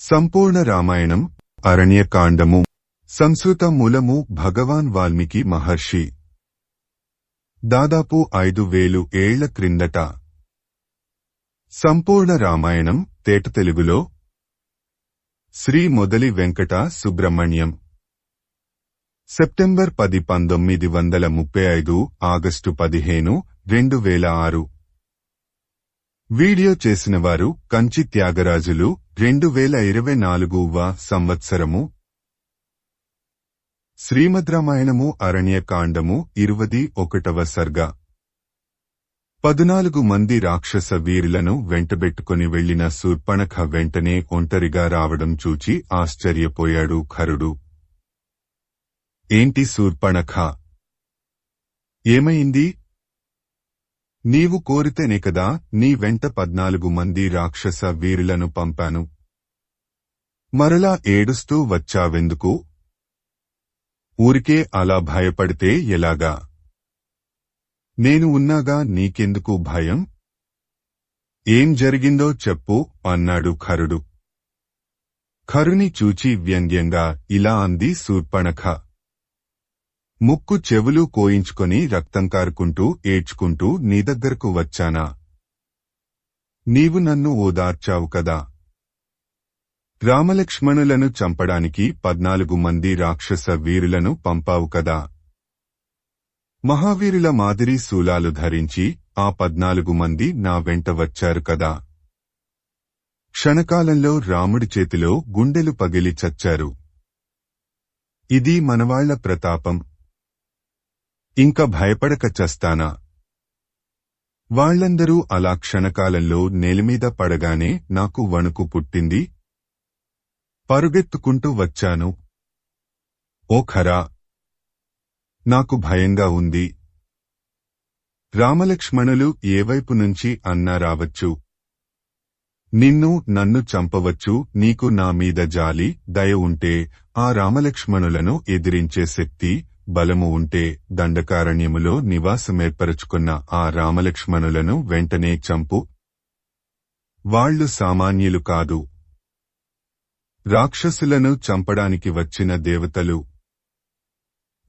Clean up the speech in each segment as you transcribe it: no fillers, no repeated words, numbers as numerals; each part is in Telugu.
సంపూర్ణ రామాయణం అరణ్యకాండము సంస్కృత మూలము భగవాన్ వాల్మీకి మహర్షి దాదాపు 5000 ఏళ్ల క్రిందట సంపూర్ణ రామాయణం తేట తెలుగులో Shri Modali Venkata Subrahmanyam September 10 1935 August 15 2006 video చేసినవారు కంచి త్యాగరాజులు 2024వ సంవత్సరము శ్రీమద్రామాయణము అరణ్యకాండము 21వ సర్గ 14 మంది రాక్షస వీరులను వెంటబెట్టుకుని వెళ్లిన శూర్పణఖ వెంటనే ఒంటరిగా రావడం చూచి ఆశ్చర్యపోయాడు ఖరుడు. ఏంటి శూర్పణఖ, ఏమైంది? నీవు కోరితేనే కదా నీ వెంట 14 మంది రాక్షస వీరులను పంపాను. మరలా ఏడుస్తూ వచ్చావెందుకు? ఊరికే అలా భయపడితే ఎలాగా? నేను ఉన్నాగా, నీకెందుకు భయం? ఏం జరిగిందో చెప్పు అన్నాడు ఖరుడు. ఖరుని చూచి వ్యంగ్యంగా ఇలా అంది శూర్పణఖ. ముక్కు చెవులు కోయించుకొని రక్తం కారుకుంటూ ఏడ్చుకుంటూ నీ దగ్గరకు వచ్చానా? నీవు నన్ను ఓదార్చావు కదా. రామలక్ష్మణులను చంపడానికి 14 మంది రాక్షస వీరులను పంపావు కదా. మహావీరుల మాదిరి శూలాలు ధరించి ఆ 14 మంది నా వెంట వచ్చారు కదా. క్షణకాలంలో రాముడి చేతిలో గుండెలు పగిలి చచ్చారు. ఇది మనవాళ్ల ప్రతాపం. ఇంక భయపడక చస్తానా? వాళ్లందరూ అలా క్షణకాలంలో నేలమీద పడగానే నాకు వణుకు పుట్టింది. పరుగెత్తుకుంటూ వచ్చాను. ఓ ఖరా, నాకు భయంగా ఉంది. రామలక్ష్మణులు ఏవైపు నుంచి అన్నా రావచ్చు. నిన్ను నన్ను చంపవచ్చు. నీకు నా మీద జాలి దయ ఉంటే ఆ రామలక్ష్మణులను ఎదిరించే శక్తి బలము ఉంటే దండకారణ్యములో నివాసమేర్పరచుకున్న ఆ రామలక్ష్మణులను వెంటనే చంపు. వాళ్లు సామాన్యులు కాదు. రాక్షసులను చంపడానికి వచ్చిన దేవతలు.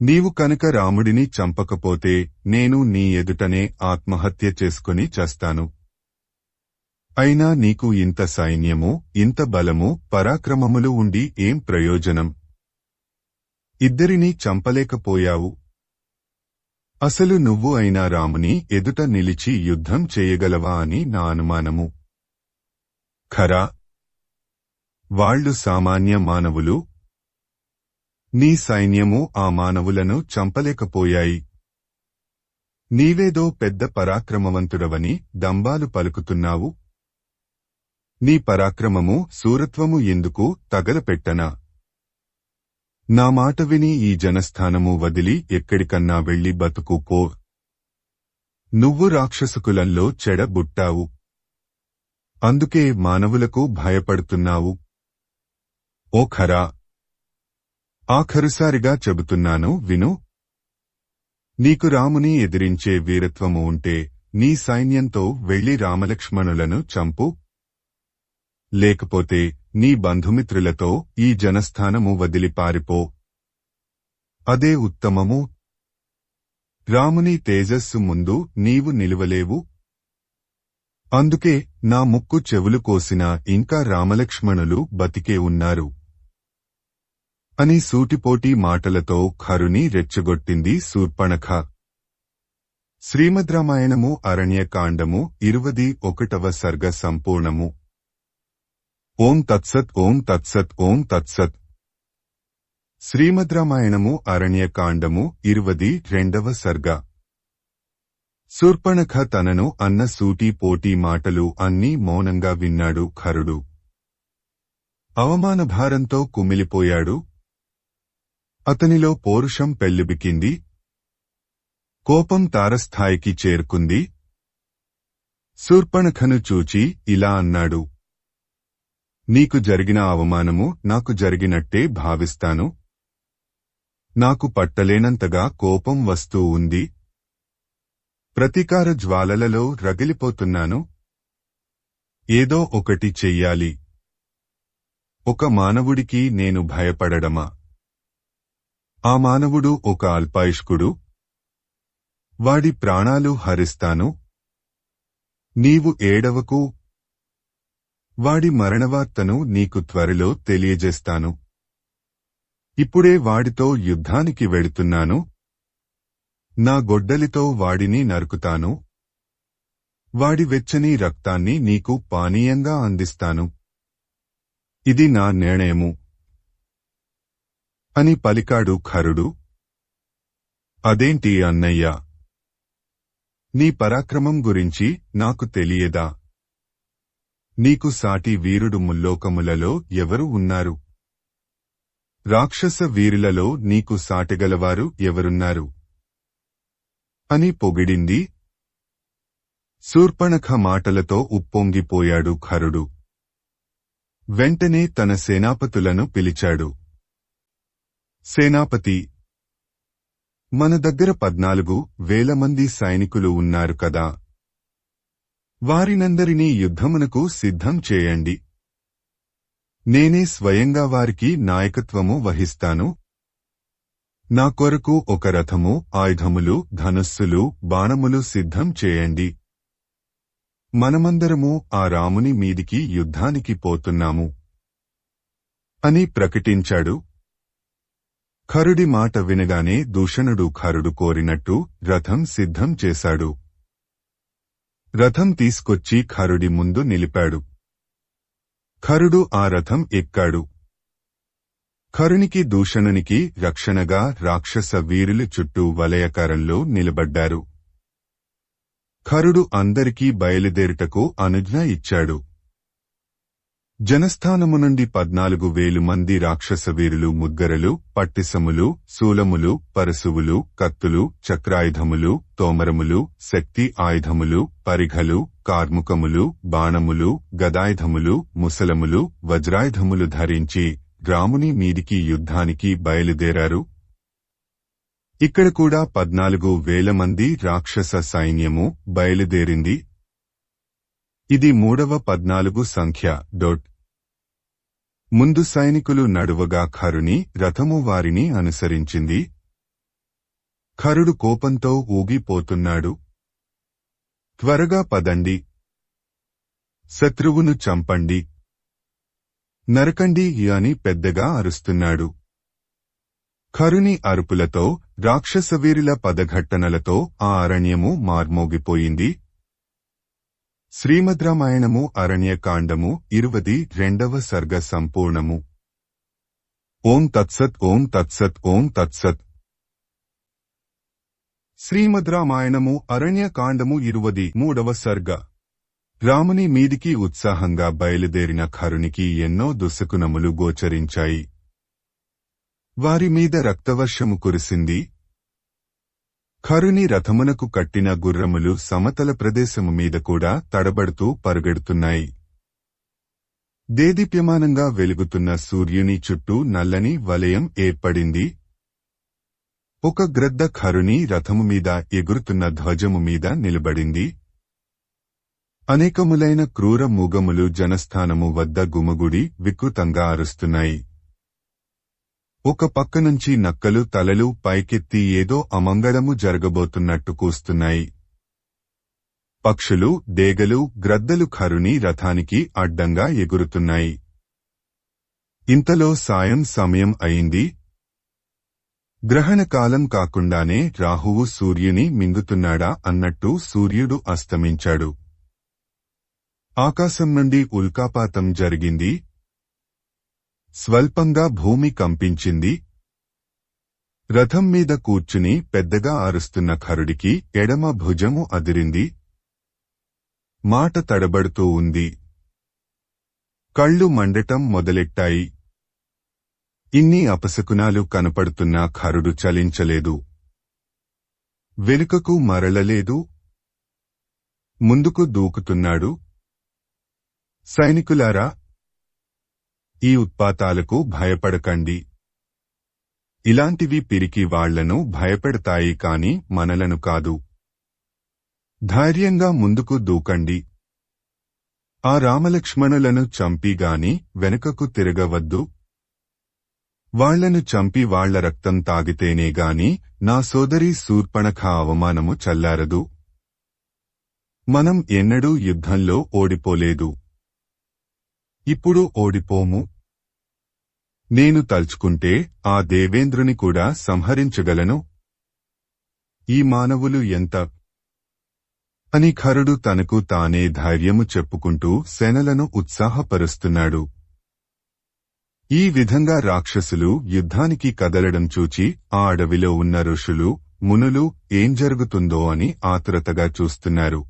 నీవు కనుక రాముడిని చంపకపోతే నేను నీ ఎదుటనే ఆత్మహత్య చేసుకుని చస్తాను. అయినా నీకు ఇంత సైన్యము, ఇంత బలము, పరాక్రమములు ఉండి ఏం ప్రయోజనం? ఇద్దరినీ చంపలేకపోయావు. అసలు నువ్వు అయినా రాముని ఎదుట నిలిచి యుద్ధం చేయగలవా అని నా అనుమానము. ఖరా, వాళ్లు సామాన్య మానవులు. నీ సైన్యము ఆ మానవులను చంపలేకపోయాయి. నీవేదో పెద్ద పరాక్రమవంతుడవని దంబాలు పలుకుతున్నావు. నీ పరాక్రమము, శూరత్వము ఎందుకు తగలపెట్టనా? నా మాట విని ఈ జనస్థానము వదిలి ఎక్కడికన్నా వెళ్లి బతుకు పో. నువ్వు రాక్షసకులంలో చెడబుట్టావు. అందుకే మానవులకు భయపడుతున్నావు. ఓ ఖరా, ఆఖరుసారిగా చెబుతున్నాను విను. నీకు రాముని ఎదిరించే వీరత్వము ఉంటే నీ సైన్యంతో వెళ్లి రామలక్ష్మణులను చంపు. లేకపోతే నీ బంధుమిత్రులతో ఈ జనస్థానము వదిలి పారిపో. అదే ఉత్తమము. రాముని తేజస్సు ముందు నీవు నిలువలేవు. అందుకే నా ముక్కు చెవులు కోసినా ఇంకా రామలక్ష్మణులు బతికే ఉన్నారు అని సూటిపోటి మాటలతో ఖరుని రెచ్చగొట్టింది శూర్పణఖ. శ్రీమద్రామాయణము అరణ్యకాండము 21వ సర్గ సంపూర్ణము. ఓం తత్సత్ ఓం తత్సత్ ఓం తత్సత్. శ్రీమద్రామాయణము అరణ్యకాండము 22వ సర్గ. శూర్పణఖ తనను అన్న సూటి పోటీ మాటలు అన్నీ మౌనంగా విన్నాడు ఖరుడు. అవమానభారంతో కుమిలిపోయాడు. అతనిలో పౌరుషం పెల్లుబికింది. కోపం తారస్థాయికి చేరుకుంది. శూర్పణఖను చూచి ఇలా అన్నాడు. నీకు జరిగిన అవమానము నాకు జరిగినట్టే భావిస్తాను. నాకు పట్టలేనంతగా కోపం వస్తూ ఉంది. ప్రతీకార జ్వాలలలో రగిలిపోతున్నాను. ఏదో ఒకటి చెయ్యాలి. ఒక మానవుడికి నేను భయపడడమా? ఆ మానవుడు ఒక అల్పాయుష్కుడు. వాడి ప్రాణాలు హరిస్తాను. నీవు ఏడవకు. వాడి మరణవార్తను నీకు త్వరలో తెలియజేస్తాను. ఇప్పుడే వాడితో యుద్ధానికి వెళుతున్నాను. నా గొడ్డలితో వాడిని నరుకుతాను. వాడి వెచ్చని రక్తాన్ని నీకు పానీయంగా అందిస్తాను. ఇది నా నిర్ణయము అని పలికాడు ఖరుడు. అదేంటి అన్నయ్యా? నీ పరాక్రమం గురించి నాకు తెలియదా? నీకు సాటి వీరుడు ముల్లోకములలో ఎవరు ఉన్నారు? రాక్షస వీరులలో నీకు సాటిగలవారు ఎవరున్నారు? అని పొగిడింది. శూర్పణఖ మాటలతో ఉప్పొంగిపోయాడు ఖరుడు. వెంటనే తన సేనాపతులను పిలిచాడు. సేనాపతి, మన దగ్గర 14,000 మంది సైనికులు ఉన్నారు కదా. వారినందరినీ యుద్ధమునకు సిద్ధం చేయండి. నేనే స్వయంగా వారికి నాయకత్వము వహిస్తాను. నా కొరకు ఒక రథము, ఆయుధములు, ధనుస్సులు, బాణములు సిద్ధం చేయండి. మనమందరము ఆ రాముని మీదికి యుద్ధానికి పోతున్నాము అని ప్రకటించాడు. ఖరుడి మాట వినగానే దూషణుడు ఖరుడు కోరినట్టు రథం సిద్ధం చేశాడు. రథం తీసుకొచ్చి ఖరుడి ముందు నిలిపాడు. ఖరుడు ఆ రథం ఎక్కాడు. ఖరునికి దూషణునికి రక్షణగా రాక్షస వీరులు చుట్టూ వలయకారంలో నిలబడ్డారు. ఖరుడు అందరికీ బయలుదేరుటకు అనుజ్ఞ ఇచ్చాడు. జనస్థానము నుండి 14,000 మంది రాక్షస వీరులు ముద్గరలు, పట్టిసములు, శూలములు, పరశువులు, కత్తులు, చక్రాయుధములు, తోమరములు, శక్తి ఆయుధములు, పరిఘలు, కార్ముకములు, బాణములు, గదాయుధములు, ముసలములు, వజ్రాయుధములు ధరించి రాముని మీదికి యుద్ధానికి బయలుదేరారు. ఇక్కడ కూడా 14,000 మంది రాక్షస సైన్యము బయలుదేరింది. ఇది 3వ 14 సంఖ్య. ముందు సైనికులు నడువగా ఖరుని రథము వారిని అనుసరించింది. ఖరుడు కోపంతో ఊగిపోతున్నాడు. త్వరగా పదండి, శత్రువును చంపండి, నరకండి అని పెద్దగా అరుస్తున్నాడు. ఖరుని అరుపులతో, రాక్షసవీరుల పదఘట్టనలతో ఆ అరణ్యము మార్మోగిపోయింది. శ్రీమద్రామాయణము అరణ్యకాండము 22వ సర్గ సంపూర్ణము. ఓం తత్సత్. ఓం తత్సత్. ఓం తత్సత్. శ్రీమద్రామాయణము అరణ్యకాండము 23వ సర్గ. రాముని మీదికి ఉత్సాహంగా బయలుదేరిన ఖరునికి ఎన్నో దుశ్శకునములు గోచరించాయి. వారి మీద రక్తవర్షము కురిసింది. ఖరుని రథమునకు కట్టిన గుర్రములు సమతల ప్రదేశము మీద కూడా తడబడుతూ పరుగెడుతున్నాయి. దేదీప్యమానంగా వెలుగుతున్న సూర్యుని చుట్టూ నల్లని వలయం ఏర్పడింది. ఒక గ్రద్ద ఖరుని రథము మీద ఎగురుతున్న ధ్వజము మీద నిలబడింది. అనేకములైన క్రూర మూగములు జనస్థానము వద్ద గుమగుడి వికృతంగా అరుస్తున్నాయి. ఒక పక్క నుంచి నక్కలు తలలు పైకెత్తి ఏదో అమంగళము జరగబోతున్నట్టు కూస్తున్నాయి. పక్షులు, డేగలు, గ్రద్దలు ఖరుని రథానికి అడ్డంగా ఎగురుతున్నాయి. ఇంతలో సాయం సమయం అయింది. గ్రహణకాలం కాకుండానే రాహువు సూర్యుని మింగుతున్నాడా అన్నట్టు సూర్యుడు అస్తమించాడు. ఆకాశం నుండి ఉల్కాపాతం జరిగింది. స్వల్పంగా భూమి కంపించింది. రథం మీద కూర్చుని పెద్దగా అరుస్తున్న ఖరుడికి ఎడమ భుజము అదిరింది. మాట తడబడుతూ ఉంది. కళ్ళు మండటం మొదలెట్టాయి. ఇన్ని అపశకునాలు కనపడుతున్నా ఖరుడు చలించలేదు. వెనుకకు మరలలేదు. ముందుకు దూకుతున్నాడు. సైనికులారా, ఈ ఉత్పాతాలకు భయపడకండి. ఇలాంటివి పిరికి వాళ్లను భయపెడతాయి కాని మనలను కాదు. ధైర్యంగా ముందుకు దూకండి. ఆ రామలక్ష్మణులను చంపిగాని వెనుకకు తిరగవద్దు. వాళ్లను చంపి వాళ్ల రక్తం తాగితేనేగాని నా సోదరి శూర్పణఖ అవమానము చల్లారదు. మనం ఎన్నడూ యుద్ధంలో ఓడిపోలేదు. ఇప్పుడు ఓడిపోము. నేను తలుచుకుంటే ఆ దేవేంద్రుని కూడా సంహరించగలను. ఈ మానవులు ఎంత అని ఖరుడు తనకు తానే ధైర్యము చెప్పుకుంటూ సేనలను ఉత్సాహపరుస్తున్నాడు. ఈ విధంగా రాక్షసులు యుద్ధానికి కదలడం చూచి ఆ అడవిలో ఉన్న ఋషులు, మునులు ఏం జరుగుతుందో అని ఆతురతగా చూస్తున్నారు.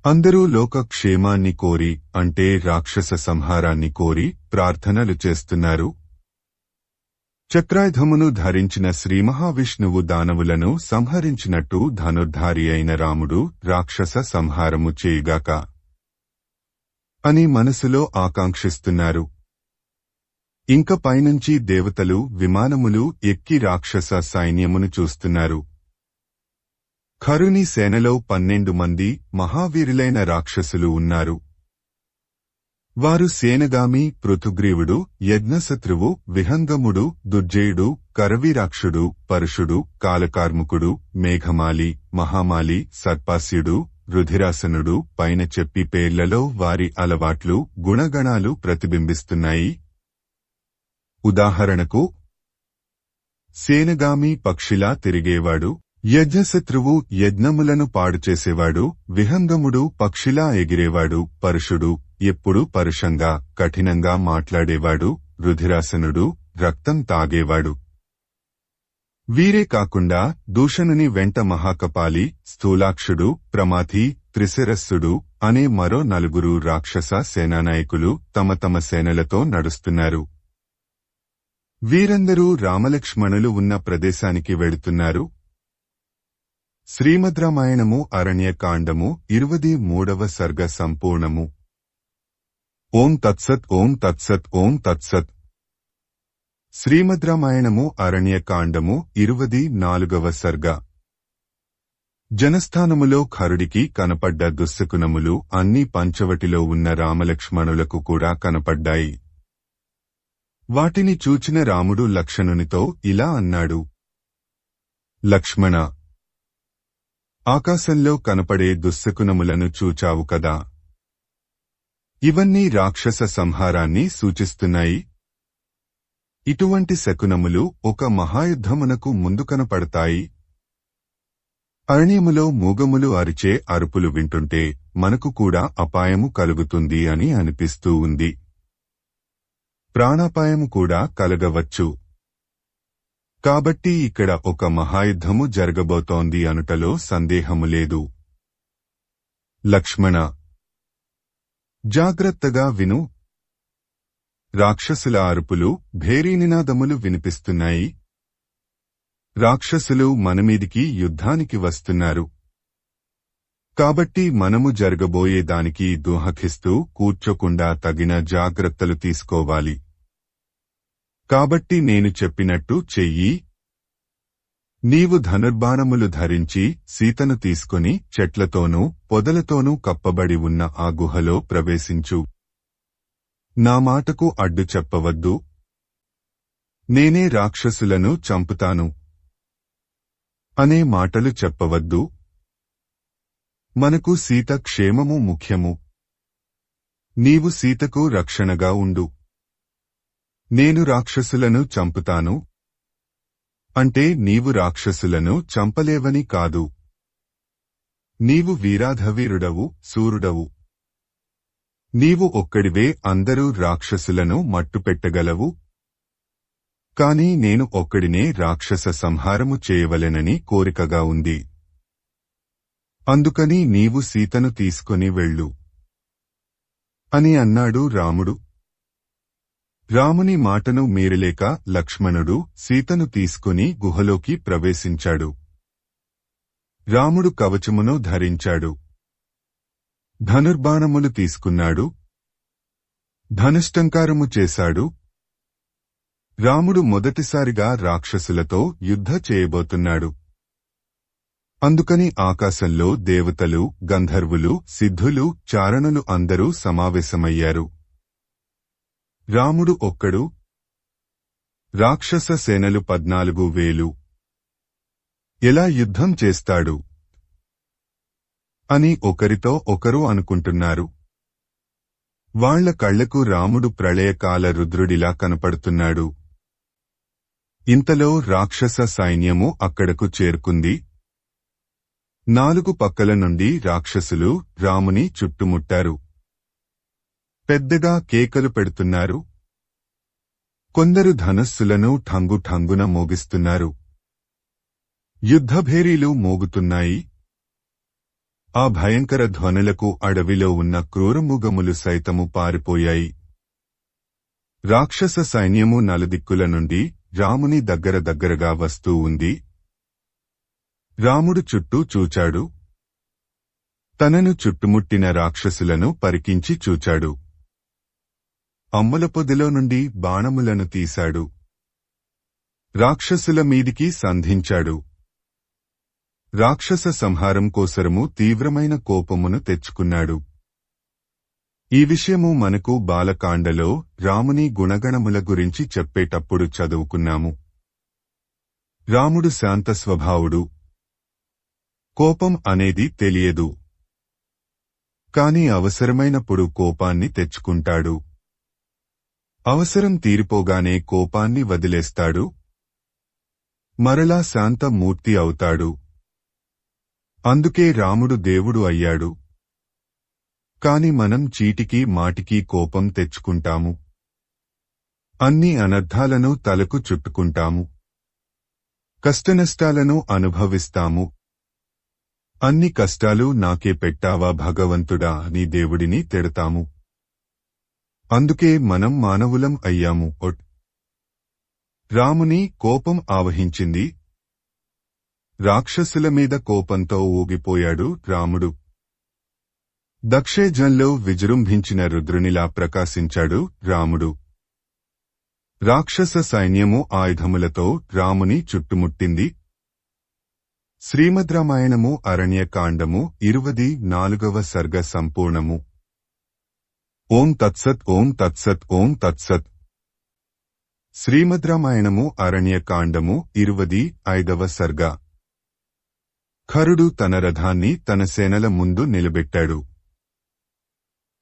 అందరూ లోక క్షేమాన్ని కోరి, అంటే రాక్షస సంహారాన్ని కోరి ప్రార్థనలు చేస్తున్నారు. చక్రాయుధమును ధరించిన శ్రీమహావిష్ణువు దానవులను సంహరించినట్టు ధనుర్ధారి అయిన రాముడు రాక్షస సంహారము చేయుగాక అని మనసులో ఆకాంక్షిస్తున్నారు. ఇంక పైనుంచి దేవతలు విమానములు ఎక్కి రాక్షస సైన్యమును చూస్తున్నారు. ఖరుని సేనలో 12 మంది మహావీరులైన రాక్షసులు ఉన్నారు. వారు సేనగామి, పృథుగ్రీవుడు, యజ్ఞశత్రువు, విహంగముడు, దుర్జయుడు, కరవీరాక్షుడు, పరుషుడు, కాలకార్ముకుడు, మేఘమాలి, మహామాలి, సర్పాస్యుడు, రుధిరాసనుడు పైన చెప్పి పేర్లలో వారి అలవాట్లు, గుణగణాలు ప్రతిబింబిస్తున్నాయి. ఉదాహరణకు, సేనగామి పక్షిలా తిరిగేవాడు, యజ్ఞశత్రువు యజ్ఞములను పాడుచేసేవాడు, విహంగముడు పక్షిలా ఎగిరేవాడు, పరుషుడు ఎప్పుడు పరుషంగా కఠినంగా మాట్లాడేవాడు, రుధిరాసనుడు రక్తం తాగేవాడు. వీరే కాకుండా దూషణుని వెంట మహాకపాలి, స్థూలాక్షుడు, ప్రమాథి, త్రిశిరస్సుడు అనే మరో 4 రాక్షస సేనానాయకులు తమ తమ సేనలతో నడుస్తున్నారు. వీరందరూ రామలక్ష్మణులు ఉన్న ప్రదేశానికి వెళుతున్నారు. శ్రీమద్రామాయణము అరణ్యకాండము 23వ సర్గ సంపూర్ణము. ఓం తత్సత్ ఓం తత్సత్ ఓం తత్సత్. శ్రీమద్రామాయణము అరణ్యకాండము 24వ సర్గ. జనస్థానములో ఖరుడికి కనపడ్డ దుశ్శకునములు అన్ని పంచవటిలో ఉన్న రామలక్ష్మణులకు కూడా కనపడ్డాయి. వాటిని చూచిన రాముడు లక్ష్మణునితో ఇలా అన్నాడు: లక్ష్మణ, ఆకాశంలో కనపడే దుశ్శకునములను చూచావు కదా. ఇవన్నీ రాక్షస సంహారాన్ని సూచిస్తున్నాయి. ఇటువంటి శకునములు ఒక మహాయుద్ధమునకు ముందు కనపడతాయి. అరణ్యములో మూగములు అరిచే అరుపులు వింటుంటే మనకు కూడా అపాయము కలుగుతుంది అని అనిపిస్తూ ఉంది. ప్రాణాపాయము కూడా కలగవచ్చు. కాబట్టి ఇక్కడ ఒక మహాయుద్ధము జరగబోతోంది అనుటలో సందేహము లేదు. లక్ష్మణ, జాగ్రత్తగా విను. రాక్షసుల అరుపులు, భేరీనినాదములు వినిపిస్తున్నాయి. రాక్షసులు మనమీదికి యుద్ధానికి వస్తున్నారు. కాబట్టి మనము జరగబోయే దానికి దుఃఖిస్తూ కూర్చోకుండా తగిన జాగ్రత్తలు తీసుకోవాలి. కాబట్టి నేను చెప్పినట్టు చెయ్యి. నీవు ధనుర్బాణములు ధరించి సీతను తీసుకుని చెట్లతోనూ పొదలతోనూ కప్పబడి ఉన్న ఆ గుహలో ప్రవేశించు. నా మాటకు అడ్డు చెప్పవద్దు. నేనే రాక్షసులను చంపుతాను అనే మాటలు చెప్పవద్దు. మనకు సీత క్షేమము ముఖ్యము. నీవు సీతకు రక్షణగా ఉండు. నేను రాక్షసులను చంపుతాను అంటే నీవు రాక్షసులను చంపలేవని కాదు. నీవు వీరాధవీరుడవు, శూరుడవు. నీవు ఒక్కడివే అందరూ రాక్షసులను మట్టుపెట్టగలవు. కాని నేను ఒక్కడినే రాక్షస సంహారము చేయవలెనని కోరికగా ఉంది. అందుకని నీవు సీతను తీసుకొని వెళ్ళు అని అన్నాడు రాముడు. రాముని మాటను మీరలేక లక్ష్మణుడు సీతను తీసుకుని గుహలోకి ప్రవేశించాడు. రాముడు కవచమును ధరించాడు. ధనుర్బాణములు తీసుకున్నాడు. ధనుష్టంకారము చేశాడు. రాముడు మొదటిసారిగా రాక్షసులతో యుద్ధ చేయబోతున్నాడు. అందుకని ఆకాశంలో దేవతలు, గంధర్వులు, సిద్ధులు, చారణులు అందరూ సమావేశమయ్యారు. రాముడు ఒక్కడు, రాక్షస సేనలు 14,000. ఎలా యుద్ధం చేస్తాడు అని ఒకరితో ఒకరు అనుకుంటున్నారు. వాళ్ల కళ్లకు రాముడు ప్రళయకాల రుద్రుడిలా కనపడుతున్నాడు. ఇంతలో రాక్షస సైన్యము అక్కడకు చేరుకుంది. 4 పక్కల నుండి రాక్షసులు రాముని చుట్టుముట్టారు. పెద్దగా కేకలు పెడుతున్నారు. కొందరు ధనస్సులను ఠంగు ఠంగున మోగిస్తున్నారు. యుద్ధభేరీలు మోగుతున్నాయి. ఆ భయంకర ధ్వనులకు అడవిలో ఉన్న క్రూరమృగములు సైతము పారిపోయాయి. రాక్షస సైన్యము నలుదిక్కుల నుండి రాముని దగ్గరగా వస్తూ ఉంది. రాముడు చుట్టూ చూచాడు. తనను చుట్టుముట్టిన రాక్షసులను పరికించి చూచాడు. అమ్ముల పొదిలో నుండి బాణములను తీశాడు. రాక్షసుల మీదికి సంధించాడు. రాక్షస సంహారం కోసరము తీవ్రమైన కోపమును తెచ్చుకున్నాడు. ఈ విషయము మనకు బాలకాండలో రాముని గుణగణముల గురించి చెప్పేటప్పుడు చదువుకున్నాము. రాముడు శాంత స్వభావుడు. కోపం అనేది తెలియదు. కాని అవసరమైనప్పుడు కోపాన్ని తెచ్చుకుంటాడు. అవసరం తీరిపోగానే కోపాన్ని వదిలేస్తాడు. మరలా శాంతమూర్తి అవుతాడు. అందుకే రాముడు దేవుడు అయ్యాడు. కాని మనం చీటికి మాటికి కోపం తెచ్చుకుంటాము. అన్ని అనర్థాలను తలకు చుట్టుకుంటాము. కష్టనష్టాలను అనుభవిస్తాము. అన్ని కష్టాలు నాకే పెట్టావా భగవంతుడా అని దేవుడిని తిడతాము. అందుకే మనం మానవులం అయ్యాము. రాముని కోపం ఆవహించింది. రాక్షసుల మీద కోపంతో ఊగిపోయాడు రాముడు. దక్షయజ్ఞంలో విజృంభించిన రుద్రునిలా ప్రకాశించాడు రాముడు. రాక్షస సైన్యము ఆయుధములతో రాముని చుట్టుముట్టింది. శ్రీమద్ రామాయణము అరణ్యకాండము 24వ సర్గ సంపూర్ణము. ఓం తత్సత్ ఓం తత్సత్ ఓం తత్సత్. శ్రీమద్ రామాయణము అరణ్యకాండము 25వ సర్గ. ఖరుడు తన రథాన్ని తన సేనల ముందు నిలబెట్టాడు.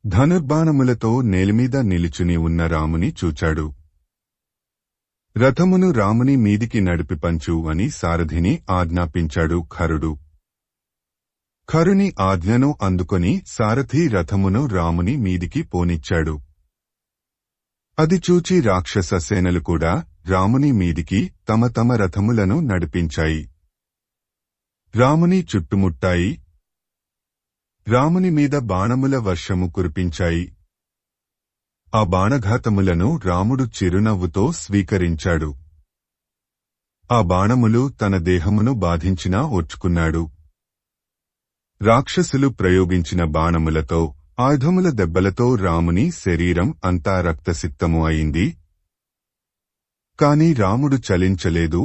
ధనుర్బాణములతో నేలిమీద నిలుచుని ఉన్న రాముని చూచాడు. రథమును రాముని మీదికి నడిపి పంచు అని సారథిని ఆజ్ఞాపించాడు ఖరుడు. ఖరుని ఆజ్ఞను అందుకొని సారథి రథమును రాముని మీదికి పోనిచ్చాడు. అది చూచి రాక్షస సేనలు కూడా రాముని మీదికి తమ తమ రథములను నడిపించాయి. రాముని చుట్టుముట్టాయి. రాముని మీద బాణముల వర్షము కురిపించాయి. ఆ బాణఘాతములను రాముడు చిరునవ్వుతో స్వీకరించాడు. ఆ బాణములు తన దేహమును బాధించినా ఓర్చుకున్నాడు. రాక్షసులు ప్రయోగించిన బాణములతో, ఆయుధముల దెబ్బలతో రాముని శరీరం అంతా రక్తసిక్తము అయింది. కాని రాముడు చలించలేదు.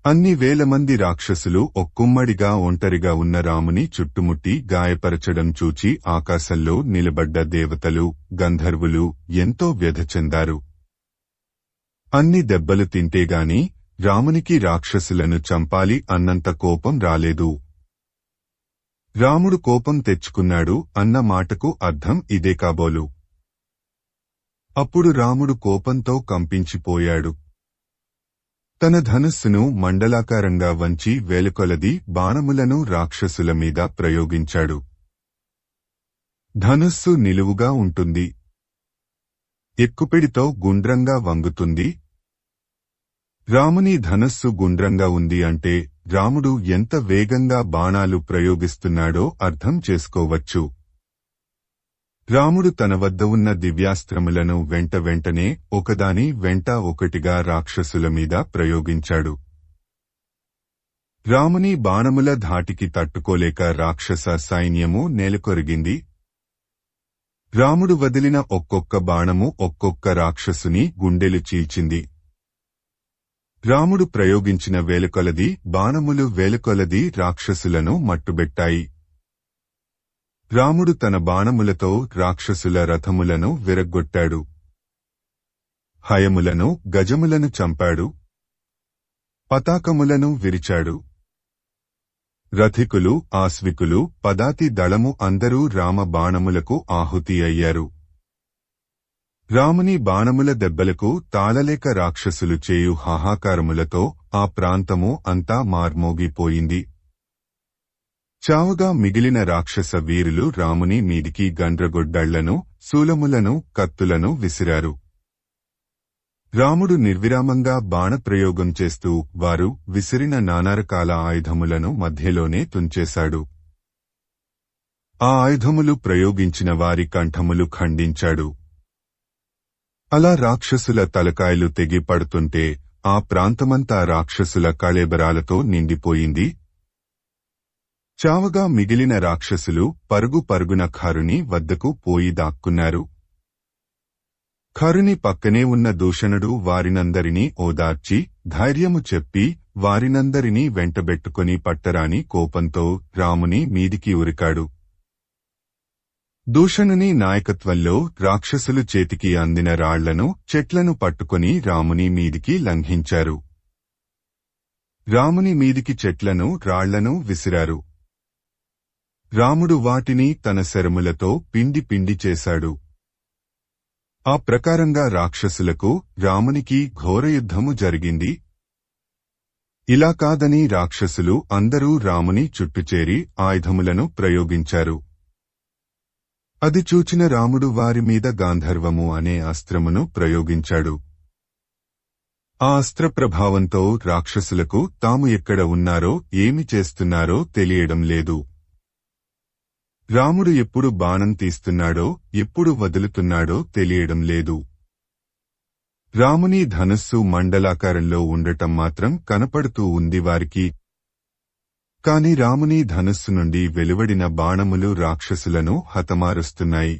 అన్ని వేల మంది రాక్షసులు ఒక్కుమ్మడిగా ఒంటరిగా ఉన్న రాముని చుట్టుముట్టి గాయపరచడం చూచి ఆకాశంలో నిలబడ్డ దేవతలు, గంధర్వులు ఎంతో వ్యధ చెందారు. అన్ని దెబ్బలు తింటేగాని రామునికి రాక్షసులను చంపాలి అన్నంత కోపం రాలేదు. రాముడు కోపం తెచ్చుకున్నాడు అన్న మాటకు అర్థం ఇదే కాబోలు. అప్పుడు రాముడు కోపంతో కంపించిపోయాడు. తన ధనుస్సును మండలాకారంగా వంచి వేలకొలది బాణములను రాక్షసుల మీద ప్రయోగించాడు. ధనుస్సు నిలువుగా ఉంటుంది. ఎక్కుపిడితో గుండ్రంగా వంగుతుంది. రాముని ధనుస్సు గుండ్రంగా ఉంది అంటే రాముడు ఎంత వేగంగా బాణాలు ప్రయోగిస్తున్నాడో అర్థం చేసుకోవచ్చు. రాముడు తన వద్ద ఉన్న దివ్యాస్త్రములను వెంటనే ఒకదాని వెంట ఒకటిగా రాక్షసుల మీద ప్రయోగించాడు. రాముని బాణముల ధాటికి తట్టుకోలేక రాక్షస సైన్యము నేలకొరిగింది. రాముడు వదిలిన ఒక్కొక్క బాణము ఒక్కొక్క రాక్షసుని గుండెలు చీల్చింది. రాముడు ప్రయోగించిన వేలకొలది బాణములు వేలకొలది రాక్షసులను మట్టుబెట్టాయి. రాముడు తన బాణములతో రాక్షసుల రథములను విరగ్గొట్టాడు. హయములను గజములను చంపాడు. పతాకములను విరిచాడు. రథికులు ఆశ్వికులు పదాతి దళము అందరూ రామ బాణములకు ఆహుతి అయ్యారు. రాముని బాణముల దెబ్బలకు తాళలేక రాక్షసులు చేయు హాహాకారములతో ఆ ప్రాంతము అంతా మార్మోగిపోయింది. చావుగా మిగిలిన రాక్షస వీరులు రాముని మీదికి గండ్రగొడ్డళ్లను శూలములను కత్తులను విసిరారు. రాముడు నిర్విరామంగా బాణప్రయోగం చేస్తూ వారు విసిరిన నానారకాల ఆయుధములను మధ్యలోనే తుంచేశాడు. ఆ ఆయుధములు ప్రయోగించిన వారి కంఠములు ఖండించాడు. అలా రాక్షసుల తలకాయలు తెగి పడుతుంటే ఆ ప్రాంతమంతా రాక్షసుల కళేబరాలతో నిండిపోయింది. చావగా మిగిలిన రాక్షసులు పరుగు పరుగున ఖరుని వద్దకు పోయి దాక్కున్నారు. ఖరుని పక్కనే ఉన్న దూషణుడు వారినందరినీ ఓదార్చి ధైర్యము చెప్పి వారినందరినీ వెంటబెట్టుకుని పట్టరాని కోపంతో రాముని మీదికి ఉరికాడు. దూషణుని నాయకత్వంలో రాక్షసులు చేతికి అందిన రాళ్లను చెట్లను పట్టుకుని రాముని మీదికి లంఘించారు. రాముని మీదికి చెట్లను రాళ్లను విసిరారు. రాముడు వాటిని తన శరములతో పిండి పిండి చేశాడు. ఆ ప్రకారంగా రాక్షసులకు రామునికి ఘోరయుద్ధము జరిగింది. ఇలా కాదని రాక్షసులు అందరూ రాముని చుట్టుచేరి ఆయుధములను ప్రయోగించారు. అది చూచిన రాముడు వారి మీద గాంధర్వము అనే అస్త్రమును ప్రయోగించాడు. ఆ అస్త్ర ప్రభావంతో రాక్షసులకు తాము ఎక్కడ ఉన్నారో ఏమి చేస్తున్నారో తెలియడం లేదు. రాముడు ఎప్పుడు బాణం తీస్తున్నాడో ఎప్పుడు వదులుతున్నాడో తెలియడం లేదు. రాముని ధనుస్సు మండలాకారంలో ఉండటం మాత్రం కనపడుతూ ఉంది వారికి. కాని రాముని ధనుస్సు నుండి వెలువడిన బాణములు రాక్షసులను హతమారుస్తున్నాయి.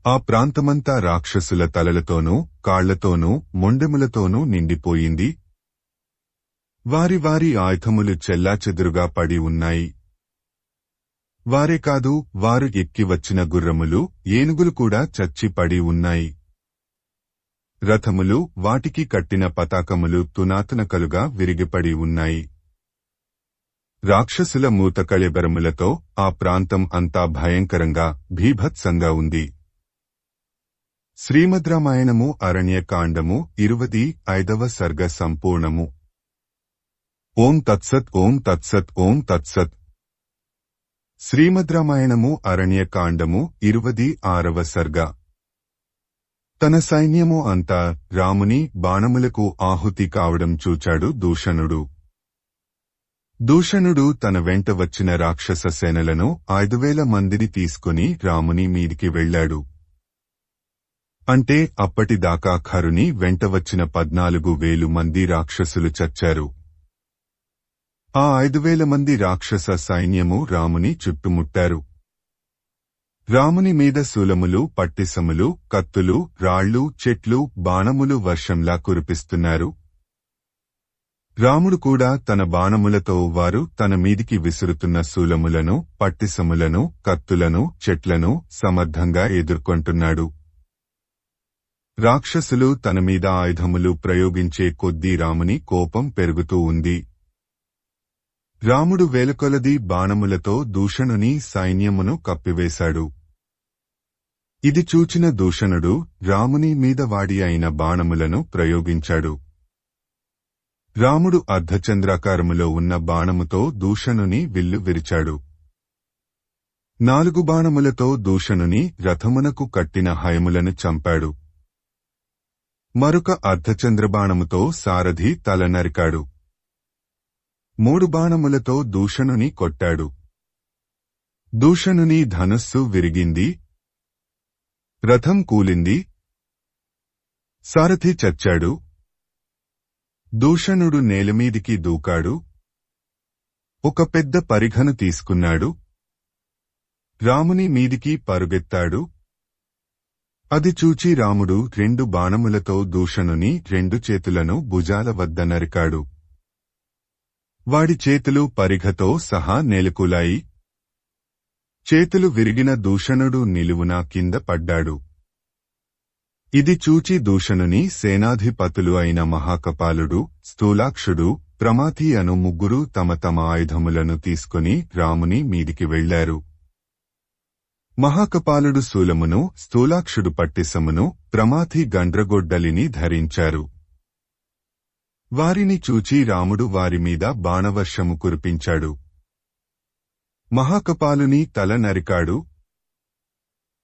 ఆ ప్రాంతమంతా రాక్షసుల తలలతోనూ కాళ్లతోనూ మొండెములతోనూ నిండిపోయింది. వారి వారి ఆయుధములు చెల్లాచెదురుగా పడి ఉన్నాయి. వారే కాదు, వారు ఎక్కి వచ్చిన గుర్రములు ఏనుగులు కూడా చచ్చి పడి ఉన్నాయి. రథములు వాటికి కట్టిన పతాకములు తునాతునకలుగా విరిగిపడి ఉన్నాయి. రాక్షసుల మూతకళెబరములతో ఆ ప్రాంతం అంతా భయంకరంగా భీభత్సంగా ఉంది. శ్రీమద్ రామాయణము అరణ్యకాండము 25వ సర్గ సంపూర్ణము. ఓం తత్సత్ ఓం తత్సత్ ఓం తత్సత్. శ్రీమద్ రామాయణము అరణ్యకాండము 26వ సర్గ. తన సైన్యము అంతా రాముని బాణములకు ఆహుతి కావడం చూచాడు దూషణుడు. దూషణుడు తన వెంట వచ్చిన రాక్షస సేనలను 5,000 మందిని తీసుకుని రాముని మీదికి వెళ్లాడు. అంటే అప్పటిదాకా ఖరుని వెంట వచ్చిన 14,000 మంది రాక్షసులు చచ్చారు. ఆ 5,000 మంది రాక్షస సైన్యము రాముని చుట్టుముట్టారు. రాముని మీద శూలములు పట్టిసములు కత్తులు రాళ్లు చెట్లు బాణములు వర్షంలా కురిపిస్తున్నారు. రాముడు కూడా తన బాణములతో వారు తన మీదికి విసురుతున్న శూలములను పట్టిసములను కత్తులను చెట్లను సమర్థంగా ఎదుర్కొంటున్నాడు. రాక్షసులు తన మీద ఆయుధములు ప్రయోగించే కొద్దీ రాముని కోపం పెరుగుతూ ఉంది. రాముడు వేలకొలది బాణములతో దూషణుని సైన్యమును కప్పివేశాడు. ఇది చూచిన దూషణుడు రాముని మీద వాడి అయిన బాణములను ప్రయోగించాడు. రాముడు అర్ధచంద్రాకారములో ఉన్న బాణముతో దూషణుని విల్లు విరిచాడు. 4 బాణములతో దూషణుని రథమునకు కట్టిన హయములను చంపాడు. మరొక అర్ధచంద్రబాణముతో సారథి తల నరికాడు. 3 బాణములతో దూషణుని కొట్టాడు. దూషణుని ధనుస్సు విరిగింది. రథం కూలింది. సారథి చచ్చాడు. దూషణుడు నేలమీదికి దూకాడు. ఒక పెద్ద పరిఘను తీసుకున్నాడు. రాముని మీదికి పరుగెత్తాడు. అది చూచి రాముడు 2 బాణములతో దూషణుని 2 చేతులను భుజాల వద్ద నరికాడు. వాడి చేతులు పరిఘతో సహా నేలకూలాయి. చేతులు విరిగిన దూషణుడు నిలువునా కింద పడ్డాడు. ఇది చూచి దూషణుని సేనాధిపతులు అయిన మహాకపాలుడు, స్థూలాక్షుడు, ప్రమాథి అను ముగ్గురు తమ తమ ఆయుధములను తీసుకుని రాముని మీదికి వెళ్లారు. మహాకపాలుడు శూలమును, స్థూలాక్షుడు పట్టిసమును, ప్రమాథి గండ్రగొడ్డలిని ధరించారు. వారిని చూచి రాముడు వారిమీద బాణవర్షము కురిపించాడు. మహాకపాలుని తల నరికాడు.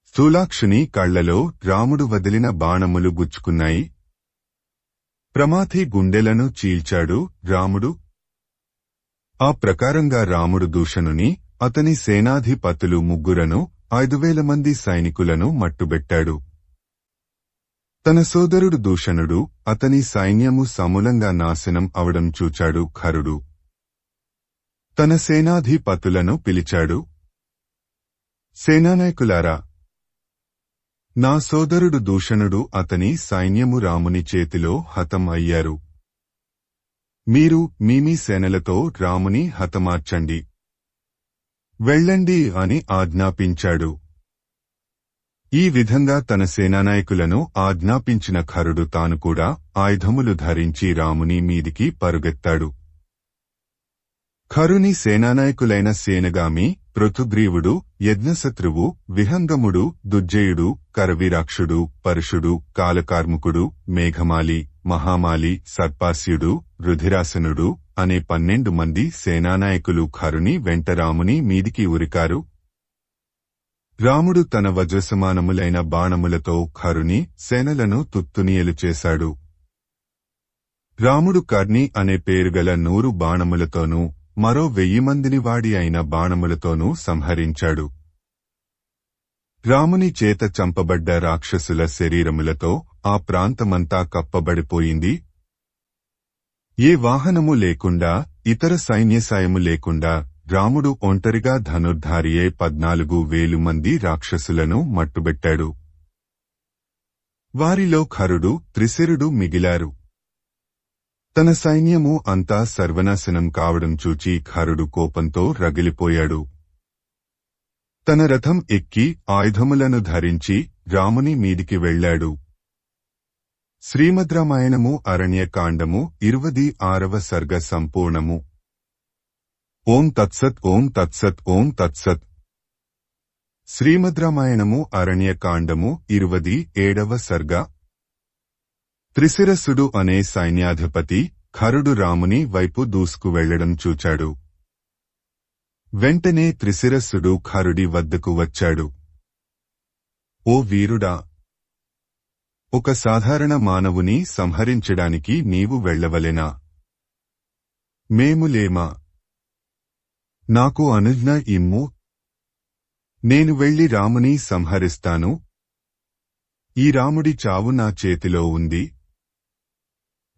స్థూలాక్షుని కళ్లలో రాముడు వదిలిన బాణములు గుచ్చుకున్నాయి. ప్రమాథి గుండెలను చీల్చాడు రాముడు. ఆ ప్రకారంగా రాముడు దూషణుని, అతని సేనాధిపతులు ముగ్గురను 5,000 మంది సైనికులను మట్టుబెట్టాడు. తన సోదరుడు దూషణుడు, అతని సైన్యము సమూలంగా నాశనం అవడం చూచాడు ఖరుడు. తన సేనాధిపతులను పిలిచాడు. సేనానాయకులారా, నా సోదరుడు దూషణుడు, అతని సైన్యము రాముని చేతిలో హతం అయ్యారు. మీరు మీ సేనలతో రాముని హతమార్చండి. వెళ్ళండి అని ఆజ్ఞాపించాడు. ఈ విధంగా తన సేనానాయకులను ఆజ్ఞాపించిన ఖరుడు తాను కూడా ఆయుధములు ధరించి రాముని మీదికి పరుగెత్తాడు. ఖరుని సేనానాయకులైన సేనగామి, పృథుగ్రీవుడు, యజ్ఞశత్రువు, విహంగముడు, దుర్జయుడు, కరవీరాక్షుడు, పరుషుడు, కాలకార్ముకుడు, మేఘమాలి, మహామాలి, సర్పాస్యుడు, రుధిరాసనుడు అనే 12 మంది సేనానాయకులు ఖరుని వెంట రాముని మీదికి ఉరికారు. రాముడు తన వజ్రసమానములైన బాణములతో ఖరుని సేనలను తుత్తునియలు చేశాడు. రాముడు కర్ణి అనే పేరుగల 100 బాణములతోనూ మరో 1000 మందిని వాడి అయిన బాణములతోనూ సంహరించాడు. రాముని చేత చంపబడ్డ రాక్షసుల శరీరములతో ఆ ప్రాంతమంతా కప్పబడిపోయింది. ఏ వాహనము లేకుండా, ఇతర సైన్యసాయము లేకుండా రాముడు ఒంటరిగా ధనుర్ధారియే 14,000 మంది రాక్షసులను మట్టుబెట్టాడు. వారిలో ఖరుడు, త్రిశిరుడు మిగిలారు. తన సైన్యము అంతా సర్వనాశనం కావడం చూచి ఖరుడు కోపంతో రగిలిపోయాడు. తన రథం ఎక్కి ఆయుధములను ధరించి రాముని మీదికి వెళ్లాడు. శ్రీమద్రామాయణము అరణ్యకాండము 26వ సర్గ సంపూర్ణము. ఓం తత్సత్ ఓం తత్సత్ ఓం తత్సత్. శ్రీమద్రామాయణము అరణ్యకాండము 27వ సర్గ. త్రిశిరస్సుడు అనే సైన్యాధిపతి ఖరుడు రాముని వైపు దూసుకు వెళ్లడం చూచాడు. వెంటనే త్రిశిరస్సుడు ఖరుడి వద్దకు వచ్చాడు. ఓ వీరుడా! ఒక సాధారణ మానవుని సంహరించడానికి నీవు వెళ్లవలెనా? మేము లేమా? నాకు అనుజ్ఞ ఇమ్ము. నేను వెళ్లి రాముని సంహరిస్తాను. ఈ రాముడి చావు నా చేతిలో ఉంది.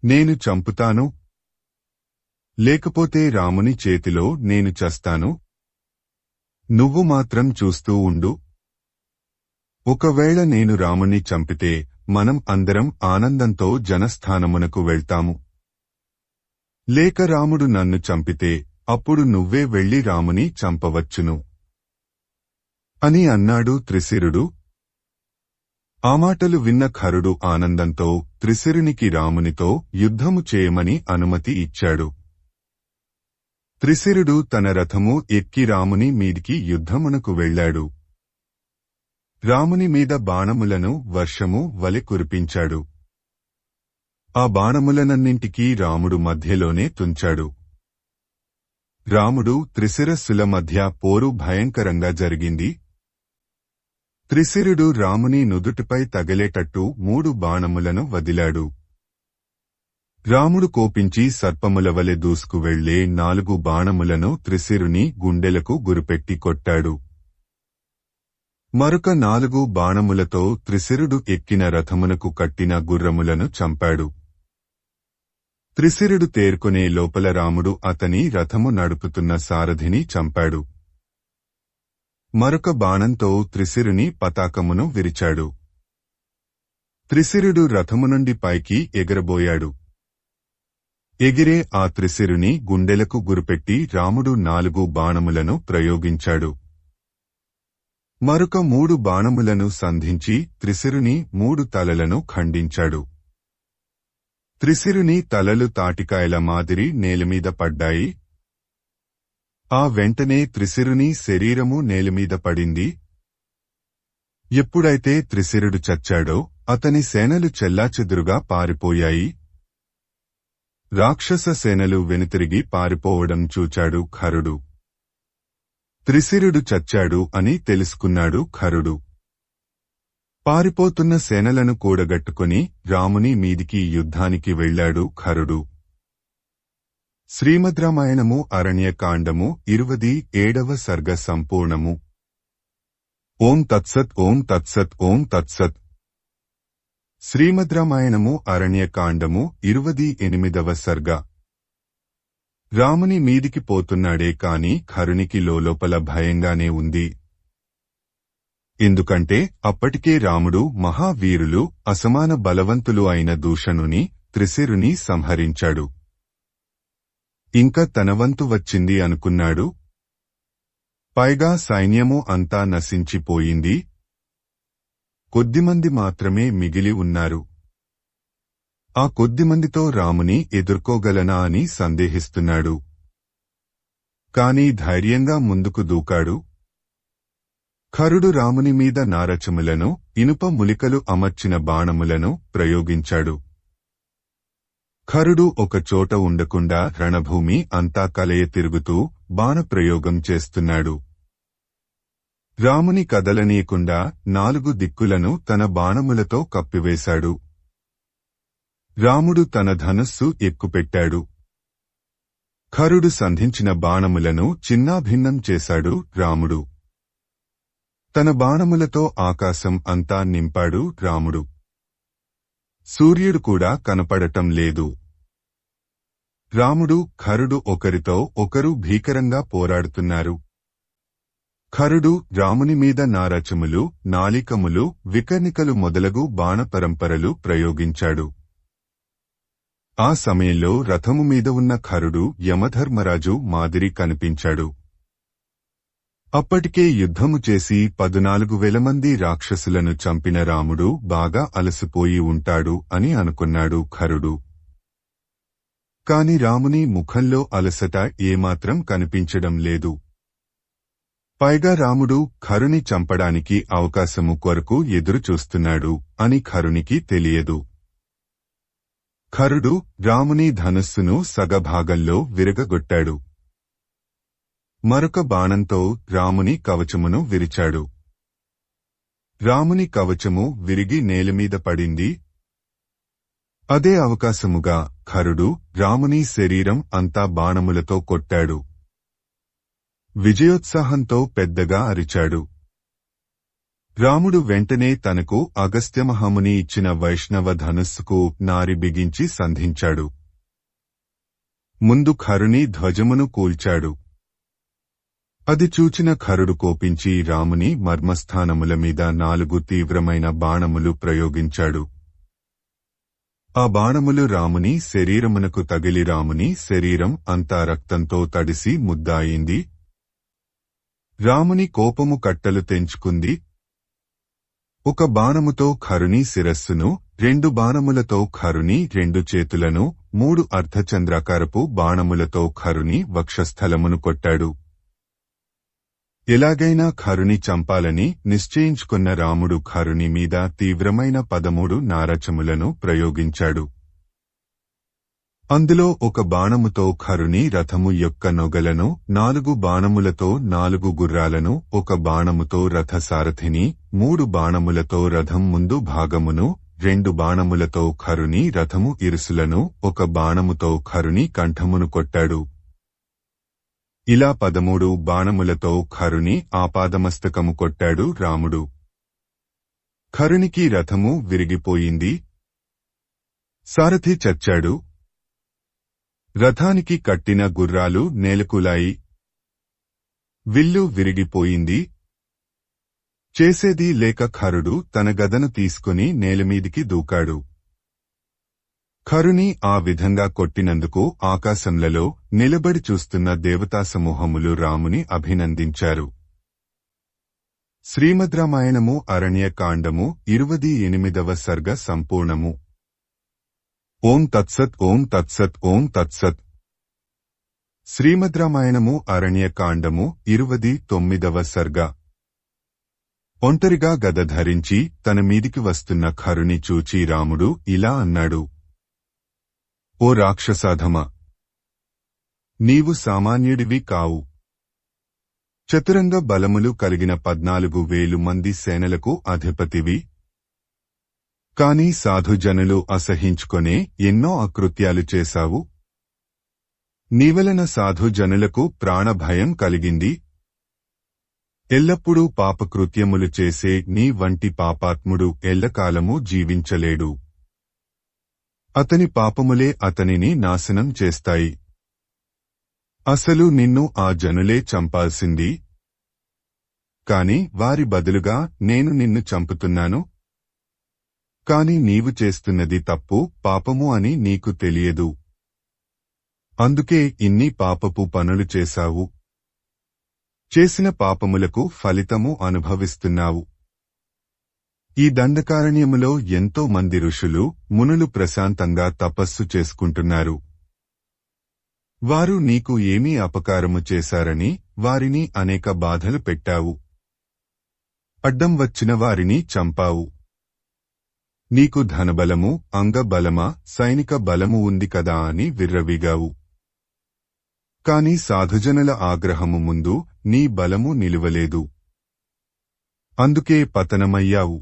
నేను చంపుతాను. లేకపోతే రాముని చేతిలో నేను చస్తాను. నువ్వు మాత్రం చూస్తూ ఉండు. ఒకవేళ నేను రాముని చంపితే మనం అందరం ఆనందంతో జనస్థానమునకు వెళ్తాము. లేక రాముడు నన్ను చంపితే అప్పుడు నువ్వే వెళ్లి రాముని చంపవచ్చును అని అన్నాడు త్రిశిరుడు. ఆ మాటలు విన్న ఖరుడు ఆనందంతో త్రిశిరునికి రామునితో యుద్ధము చేయమని అనుమతి ఇచ్చాడు. త్రిశిరుడు తన రథము ఎక్కి రాముని మీదికి యుద్ధమునకు వెళ్లాడు. రాముని మీద బాణములను వర్షము వలె కురిపించాడు. ఆ బాణములనన్నింటికీ రాముడు మధ్యలోనే తుంచాడు. రాముడు త్రిశిరస్సుల మధ్య పోరు భయంకరంగా జరిగింది. త్రిశిరుడు రాముని నుదుటిపై తగిలేటట్టు 3 బాణములను వదిలాడు. రాముడు కోపించి సర్పముల వలె దూసుకు వెళ్లే 4 బాణములను త్రిశిరుని గుండెలకు గురిపెట్టి కొట్టాడు. మరొక 4 బాణములతో త్రిశిరుడు ఎక్కిన రథమునకు కట్టిన గుర్రములను చంపాడు. త్రిశిరుడు తేరుకునే లోపల రాముడు అతని రథము నడుపుతున్న సారథిని చంపాడు. మరొక బాణంతో త్రిశిరుని పతాకమును విరిచాడు. త్రిశిరుడు రథము నుండి పైకి ఎగరబోయాడు. ఎగిరే ఆ త్రిశిరుని గుండెలకు గురిపెట్టి రాముడు 4 బాణములను ప్రయోగించాడు. మరొక 3 బాణములను సంధించి త్రిశిరుని 3 తలలను ఖండించాడు. త్రిశిరుని తలలు తాటికాయల మాదిరి నేలమీద పడ్డాయి. ఆ వెంటనే త్రిశిరుని శరీరము నేలమీద పడింది. ఎప్పుడైతే త్రిశిరుడు చచ్చాడో అతని సేనలు చెల్లాచెదురుగా పారిపోయాయి. రాక్షస సేనలు వెనుతిరిగి పారిపోవడం చూచాడు ఖరుడు. త్రిశిరుడు చచ్చాడు అని తెలుసుకున్నాడు ఖరుడు. పారిపోతున్న సేనలను కూడగట్టుకుని రాముని మీదికి యుద్ధానికి వెళ్లాడు ఖరుడు. శ్రీమద్ రామాయణము అరణ్యకాండము 27వ సర్గ సంపూర్ణము. ఓం తత్సత్ ఓం తత్సత్ ఓం తత్సత్. శ్రీమద్ రామాయణము అరణ్యకాండము 28వ సర్గ. రాముని మీదికి పోతున్నాడే కాని ఖరునికి లోలోపల భయంగానే ఉంది. ఎందుకంటే అప్పటికే రాముడు మహావీరులు అసమాన బలవంతులు అయిన దూషణుని త్రిశిరుని సంహరించాడు. ఇంకా తనవంతు వచ్చింది అనుకున్నాడు. పైగా సైన్యము అంతా నశించిపోయింది. కొద్దిమంది మాత్రమే మిగిలి ఉన్నారు. ఆ కొద్దిమందితో రాముని ఎదుర్కోగలనా అని సందేహిస్తున్నాడు. కాని ధైర్యంగా ముందుకు దూకాడు. ఖరుడు రాముని మీద నారచములను, ఇనుప ములికలు అమర్చిన బాణములను ప్రయోగించాడు. ఖరుడు ఒక చోట ఉండకుండా రణభూమి అంతా కలయ తిరుగుతూ బాణప్రయోగం చేస్తున్నాడు. రాముని కదలనీయకుండా 4 దిక్కులను తన బాణములతో కప్పివేశాడు. రాముడు తన ధనుస్సు ఎక్కుపెట్టాడు. ఖరుడు సంధించిన బాణములను చిన్నాభిన్నం చేశాడు రాముడు. తన బాణములతో ఆకాశం అంతా నింపాడు రాముడు. సూర్యుడు కూడా కనపడటం లేదు. రాముడు, ఖరుడు ఒకరితో ఒకరు భీకరంగా పోరాడుతున్నారు. ఖరుడు రాముని మీద నారచములు, నాలికములు, వికర్ణికలు మొదలగు బాణపరంపరలు ప్రయోగించాడు. ఆ సమయంలో రథము మీద ఉన్న ఖరుడు యమధర్మరాజు మాదిరి కనిపించాడు. అప్పటికే యుద్ధము చేసి 14,000 మంది రాక్షసులను చంపిన రాముడు బాగా అలసిపోయి ఉంటాడు అని అనుకున్నాడు ఖరుడు. కాని రాముని ముఖంలో అలసట ఏమాత్రం కనిపించడం లేదు. పైగా రాముడు ఖరుని చంపడానికి అవకాశము కొరకు ఎదురుచూస్తున్నాడు అని ఖరునికి తెలియదు. ఖరుడు రాముని ధనుస్సును సగభాగంలో విరగగొట్టాడు. మరొక బాణంతో రాముని కవచమును విరిచాడు. రాముని కవచము విరిగి నేలమీద పడింది. అదే అవకాశముగా ఖరుడు రాముని శరీరం అంతా బాణములతో కొట్టాడు. విజయోత్సాహంతో పెద్దగా అరిచాడు. రాముడు వెంటనే తనకు అగస్త్యమహాముని ఇచ్చిన వైష్ణవ ధనుస్సుకు నారి బిగించి సంధించాడు. ముందు ఖరుని ధ్వజమును కూల్చాడు. అది చూచిన ఖరుడు కోపించి రాముని మర్మస్థానముల మీద 4 తీవ్రమైన బాణములు ప్రయోగించాడు. ఆ బాణములు రాముని శరీరమునకు తగిలి రాముని శరీరం అంతా రక్తంతో తడిసి ముద్దాయింది. రాముని కోపము కట్టలు తెంచుకుంది. ఒక బాణముతో ఖరుని శిరస్సును, 2 బాణములతో ఖరుని 2 చేతులను, 3 అర్ధచంద్రాకారపు బాణములతో ఖరుని వక్షస్థలమును కొట్టాడు. ఎలాగైనా ఖరుని చంపాలని నిశ్చయించుకున్న రాముడు ఖరుని మీద తీవ్రమైన 13 నారచములను ప్రయోగించాడు. అందులో ఒక బాణముతో ఖరుని రథము యొక్క నొగలను, 4 బాణములతో 4 గుర్రాలను, 1 బాణముతో రథ సారథిని, 3 బాణములతో రథం ముందు భాగమును, 2 బాణములతో ఖరుని రథము ఇరుసులను, 1 బాణముతో ఖరుని కంఠమును కొట్టాడు. ఇలా 13 బాణములతో ఖరుని ఆపాదమస్తకము కొట్టాడు రాముడు. ఖరునికి రథము విరిగిపోయింది. సారథి చచ్చాడు. రథానికి కట్టిన గుర్రాలు నేలకూలాయి. విల్లు విరిగిపోయింది. చేసేది లేక ఖరుడు తన గదను తీసుకుని నేలమీదికి దూకాడు. ఖరుని ఆ విధంగా కొట్టినందుకు ఆకాశంలలో నిలబడి చూస్తున్న దేవతాసమూహములు రాముని అభినందించారు. శ్రీమద్రామాయణము అరణ్యకాండము 28వ సర్గ సంపూర్ణము. ఓం తత్సత్ ఓం తత్సత్ ఓం తత్సత్. శ్రీమద్రామాయణము అరణ్యకాండము 29వ సర్గ. ఒంటరిగా గద ధరించి తన మీదికి వస్తున్న ఖరుని చూచి రాముడు ఇలా అన్నాడు. ఓ రాక్షసాధమ! నీవు సామాన్యుడివి కావు. చతురంగ బలములు కలిగిన 14,000 మంది సేనలకు అధిపతివి. కాని సాధుజనులు అసహించుకొనే ఎన్నో అకృత్యాలు చేశావు. నీవలన సాధుజనులకు ప్రాణభయం కలిగింది. ఎల్లప్పుడూ పాపకృత్యములు చేసే నీ వంటి పాపాత్ముడు ఎల్లకాలము జీవించలేడు. అతని పాపములే అతనిని నాశనం చేస్తాయి. అసలు నిన్ను ఆ జనులే చంపాల్సింది. కాని వారి బదులుగా నేను నిన్ను చంపుతున్నాను. కాని నీవు చేస్తున్నది తప్పు, పాపము అని నీకు తెలియదు. అందుకే ఇన్ని పాపపు పనులు చేశావు. చేసిన పాపములకు ఫలితము అనుభవిస్తున్నావు. ఈ దండకారణ్యములో ఎంతో మంది ఋషులు, మునులు ప్రశాంతంగా తపస్సు చేసుకుంటున్నారు. వారు నీకు ఏమీ అపకారము చేశారని వారిని అనేక బాధలు పెట్టావు. అడ్డం వచ్చిన వారిని చంపావు. నీకు ధనబలము, అంగబలమా, సైనిక బలము ఉంది కదా అని విర్రవీగావు. కాని సాధుజనుల ఆగ్రహము ముందు నీ బలము నిలువలేదు. అందుకే పతనమయ్యావు.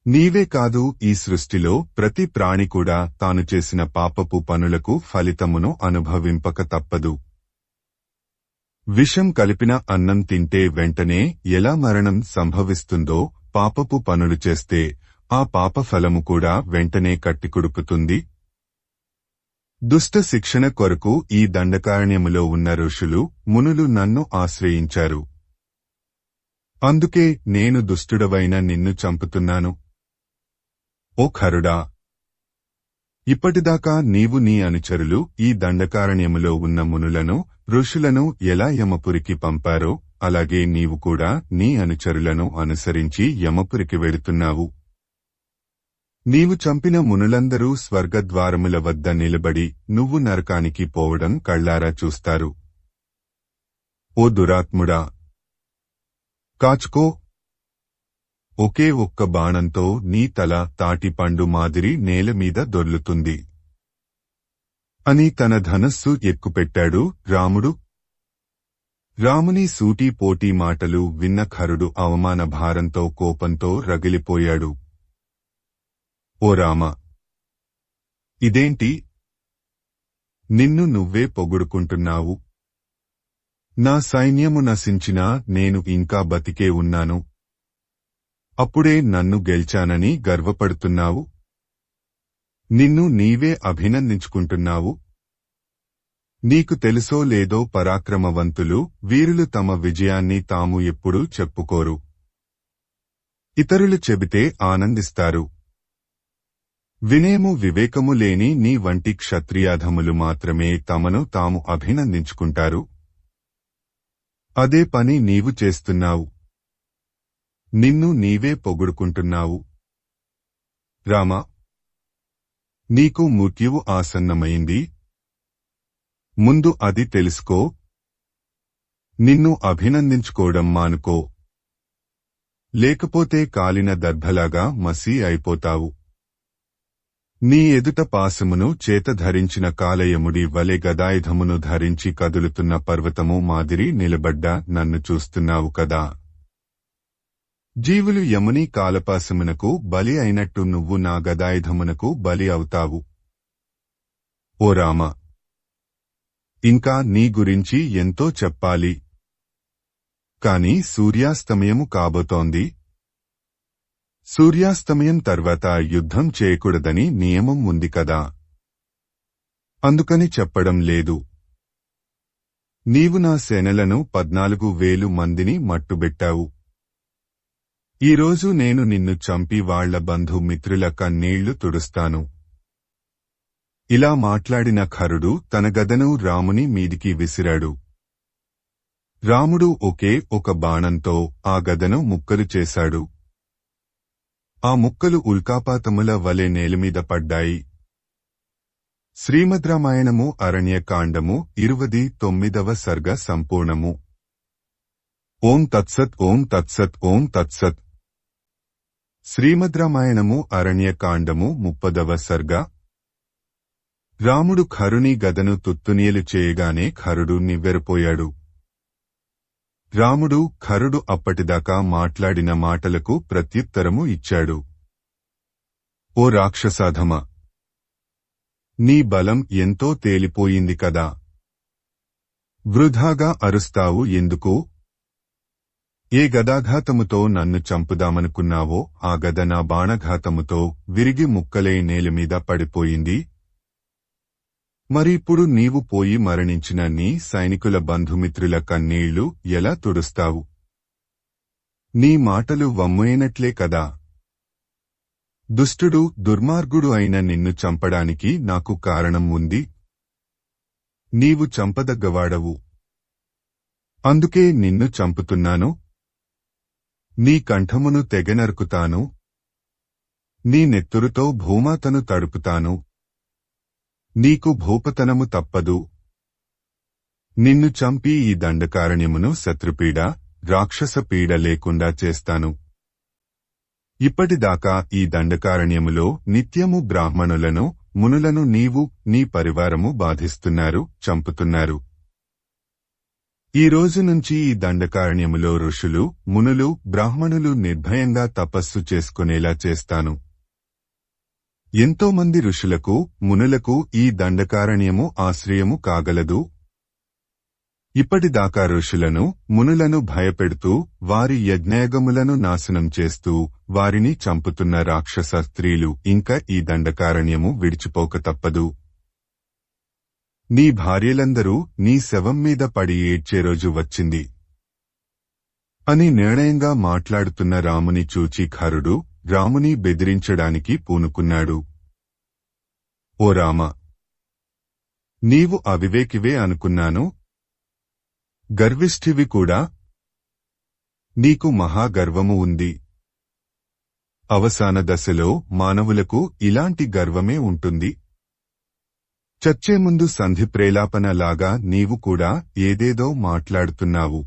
నీవే కాదు, ఈ సృష్టిలో ప్రతి ప్రాణి కూడా తాను చేసిన పాపపు పనులకు ఫలితమును అనుభవింపక తప్పదు. విషం కలిపిన అన్నం తింటే వెంటనే ఎలా మరణం సంభవిస్తుందో, పాపపు పనులు చేస్తే ఆ పాప ఫలము కూడా వెంటనే కట్టికుడుకుతుంది. దుష్ట శిక్షణ కొరకు ఈ దండకారణ్యములో ఉన్న ఋషులు, మునులు నన్ను ఆశ్రయించారు. అందుకే నేను దుష్టుడవైన నిన్ను చంపుతున్నాను. ఓ ఖరుడా! ఇప్పటిదాకా నీవు నీ అనుచరులు ఈ దండకారణ్యములో ఉన్న మునులను, ఋషులను ఎలా యమపురికి పంపారో అలాగే నీవు కూడా నీ అనుచరులను అనుసరించి యమపురికి వెడుతున్నావు. నీవు చంపిన మునులందరూ స్వర్గద్వారముల వద్ద నిలబడి నువ్వు నరకానికి పోవడం కళ్లారా చూస్తారు. ఓ దురాత్ముడా! కాచుకో! ఒకే ఒక్క బాణంతో నీ తల తాటిపండు మాదిరి నేలమీద దొర్లుతుంది అని తన ధనస్సు ఎక్కుపెట్టాడు రాముడు. రాముని సూటిపోటి మాటలు విన్న ఖరుడు అవమాన భారంతో కోపంతో రగిలిపోయాడు. ఓ రామ! ఇదేంటి? నిన్ను నువ్వే పొగుడుకుంటున్నావు. నా సైన్యము నశించినా నేను ఇంకా బతికే ఉన్నాను. అప్పుడే నన్ను గెలిచానని గర్వపడుతున్నావు. నిన్ను నీవే అభినందించుకుంటున్నావు. నీకు తెలుసో లేదో, పరాక్రమవంతులు, వీరులు తమ విజయాన్ని తాము ఎప్పుడూ చెప్పుకోరు. ఇతరులు చెబితే ఆనందిస్తారు. వినయము వివేకము లేని నీ వంటి క్షత్రియాధములు మాత్రమే తమను తాము అభినందించుకుంటారు. అదే పని నీవు చేస్తున్నావు. నిన్ను నీవే పొగుడుకుంటున్నావు. రామా! నీకు మృత్యువు ఆసన్నమైంది. ముందు అది తెలుసుకో. నిన్ను అభినందించుకోవడం మానుకో. లేకపోతే కాలిన దర్భలాగా మసి అయిపోతావు. నీ ఎదుట పాశమును చేత ధరించిన కాలయముడి వలె గదాయుధమును ధరించి కదులుతున్న పర్వతము మాదిరి నిలబడ్డా నన్ను చూస్తున్నావు కదా. జీవులు యముని కాలపాశమునకు బలి అయినట్టు నువ్వు నా గదాయుధమునకు బలి అవుతావు. ఓ రామ! ఇంకా నీ గురించి ఎంతో చెప్పాలి. కాని సూర్యాస్తమయము కాబోతోంది. సూర్యాస్తమయం తర్వాత యుద్ధం చేయకూడదని నియమం ఉంది కదా. అందుకని చెప్పడం లేదు. నీవు నా సేనలను 14,000 మందిని మట్టుబెట్టావు. ఈరోజు నేను నిన్ను చంపి వాళ్ల బంధుమిత్రుల కన్నీళ్లు తుడుస్తాను. ఇలా మాట్లాడిన ఖరుడు తన గదను రాముని మీదికి విసిరాడు. రాముడు ఒకే ఒక బాణంతో ఆ గదను ముక్కలు చేశాడు. ఆ ముక్కలు ఉల్కాపాతముల వలె నేలమీద పడ్డాయి. శ్రీమద్ రామాయణము అరణ్యకాండము 29వ సర్గ సంపూర్ణము. ఓం తత్సత్ ఓం తత్సత్ ఓం తత్సత్. శ్రీమద్ రామాయణము అరణ్యకాండము 30వ సర్గ. రాముడు ఖరుని గదను తుత్తునియలు చేయగానే ఖరుడు నివ్వెరపోయాడు. రాముడు ఖరుడు అప్పటిదాకా మాట్లాడిన మాటలకు ప్రత్యుత్తరము ఇచ్చాడు. ఓ రాక్షసాధమ! నీ బలం ఎంతో తేలిపోయింది కదా. వృధాగా అరుస్తావు ఎందుకు? ఏ గదాఘాతముతో నన్ను చంపుదామనుకున్నావో ఆ గద నా బాణఘాతముతో విరిగి ముక్కలై నేలమీద పడిపోయింది. మరిప్పుడు నీవు పోయి మరణించిన నీ సైనికుల బంధుమిత్రుల కన్నీళ్లు ఎలా తుడుస్తావు? నీ మాటలు వమ్ముయనట్లే కదా. దుష్టుడు దుర్మార్గుడు అయిన నిన్ను చంపడానికి నాకు కారణం ఉంది. నీవు చంపదగ్గవాడవు. అందుకే నిన్ను చంపుతున్నాను. నీ కంఠమును తెగనరుకుతాను. నీ నెత్తురుతో భూమాతను తడుపుతాను. నీకు భూపతనము తప్పదు. నిన్ను చంపి ఈ దండకారణ్యమును శత్రుపీడ, రాక్షసపీడ లేకుండా చేస్తాను. ఇప్పటిదాకా ఈ దండకారణ్యములో నిత్యము బ్రాహ్మణులను, మునులను నీవు, నీ పరివారము బాధిస్తున్నారు, చంపుతున్నారు. ఈ రోజు నుంచి ఈ దండకారణ్యములో ఋషులు, మునులు, బ్రాహ్మణులు నిర్భయంగా తపస్సు చేసుకునేలా చేస్తాను. ఎంతోమంది ఋషులకు, మునులకు ఈ దండకారణ్యము ఆశ్రయము కాగలదు. ఇప్పటిదాకా ఋషులను, మునులను భయపెడుతూ, వారి యజ్ఞయాగములను నాశనం చేస్తూ, వారిని చంపుతున్న రాక్షస స్త్రీలు ఇంకా ఈ దండకారణ్యము విడిచిపోక తప్పదు. నీ భార్యలందరూ నీ శవం మీద పడి ఏడ్చే రోజు వచ్చింది అని నిర్ణయంగా మాట్లాడుతున్న రాముని చూచి ఖరుడు రాముని బెదిరించడానికి పూనుకున్నాడు. ఓ రామ! నీవు అవివేకివే అనుకున్నాను. గర్విష్ఠివి కూడా. నీకు మహాగర్వము ఉంది. అవసాన దశలో మానవులకు ఇలాంటి గర్వమే ఉంటుంది. చచ్చే ముందు సంధి ప్రేలాపన లాగా నీవు కూడా ఏదేదో మాట్లాడుతున్నావు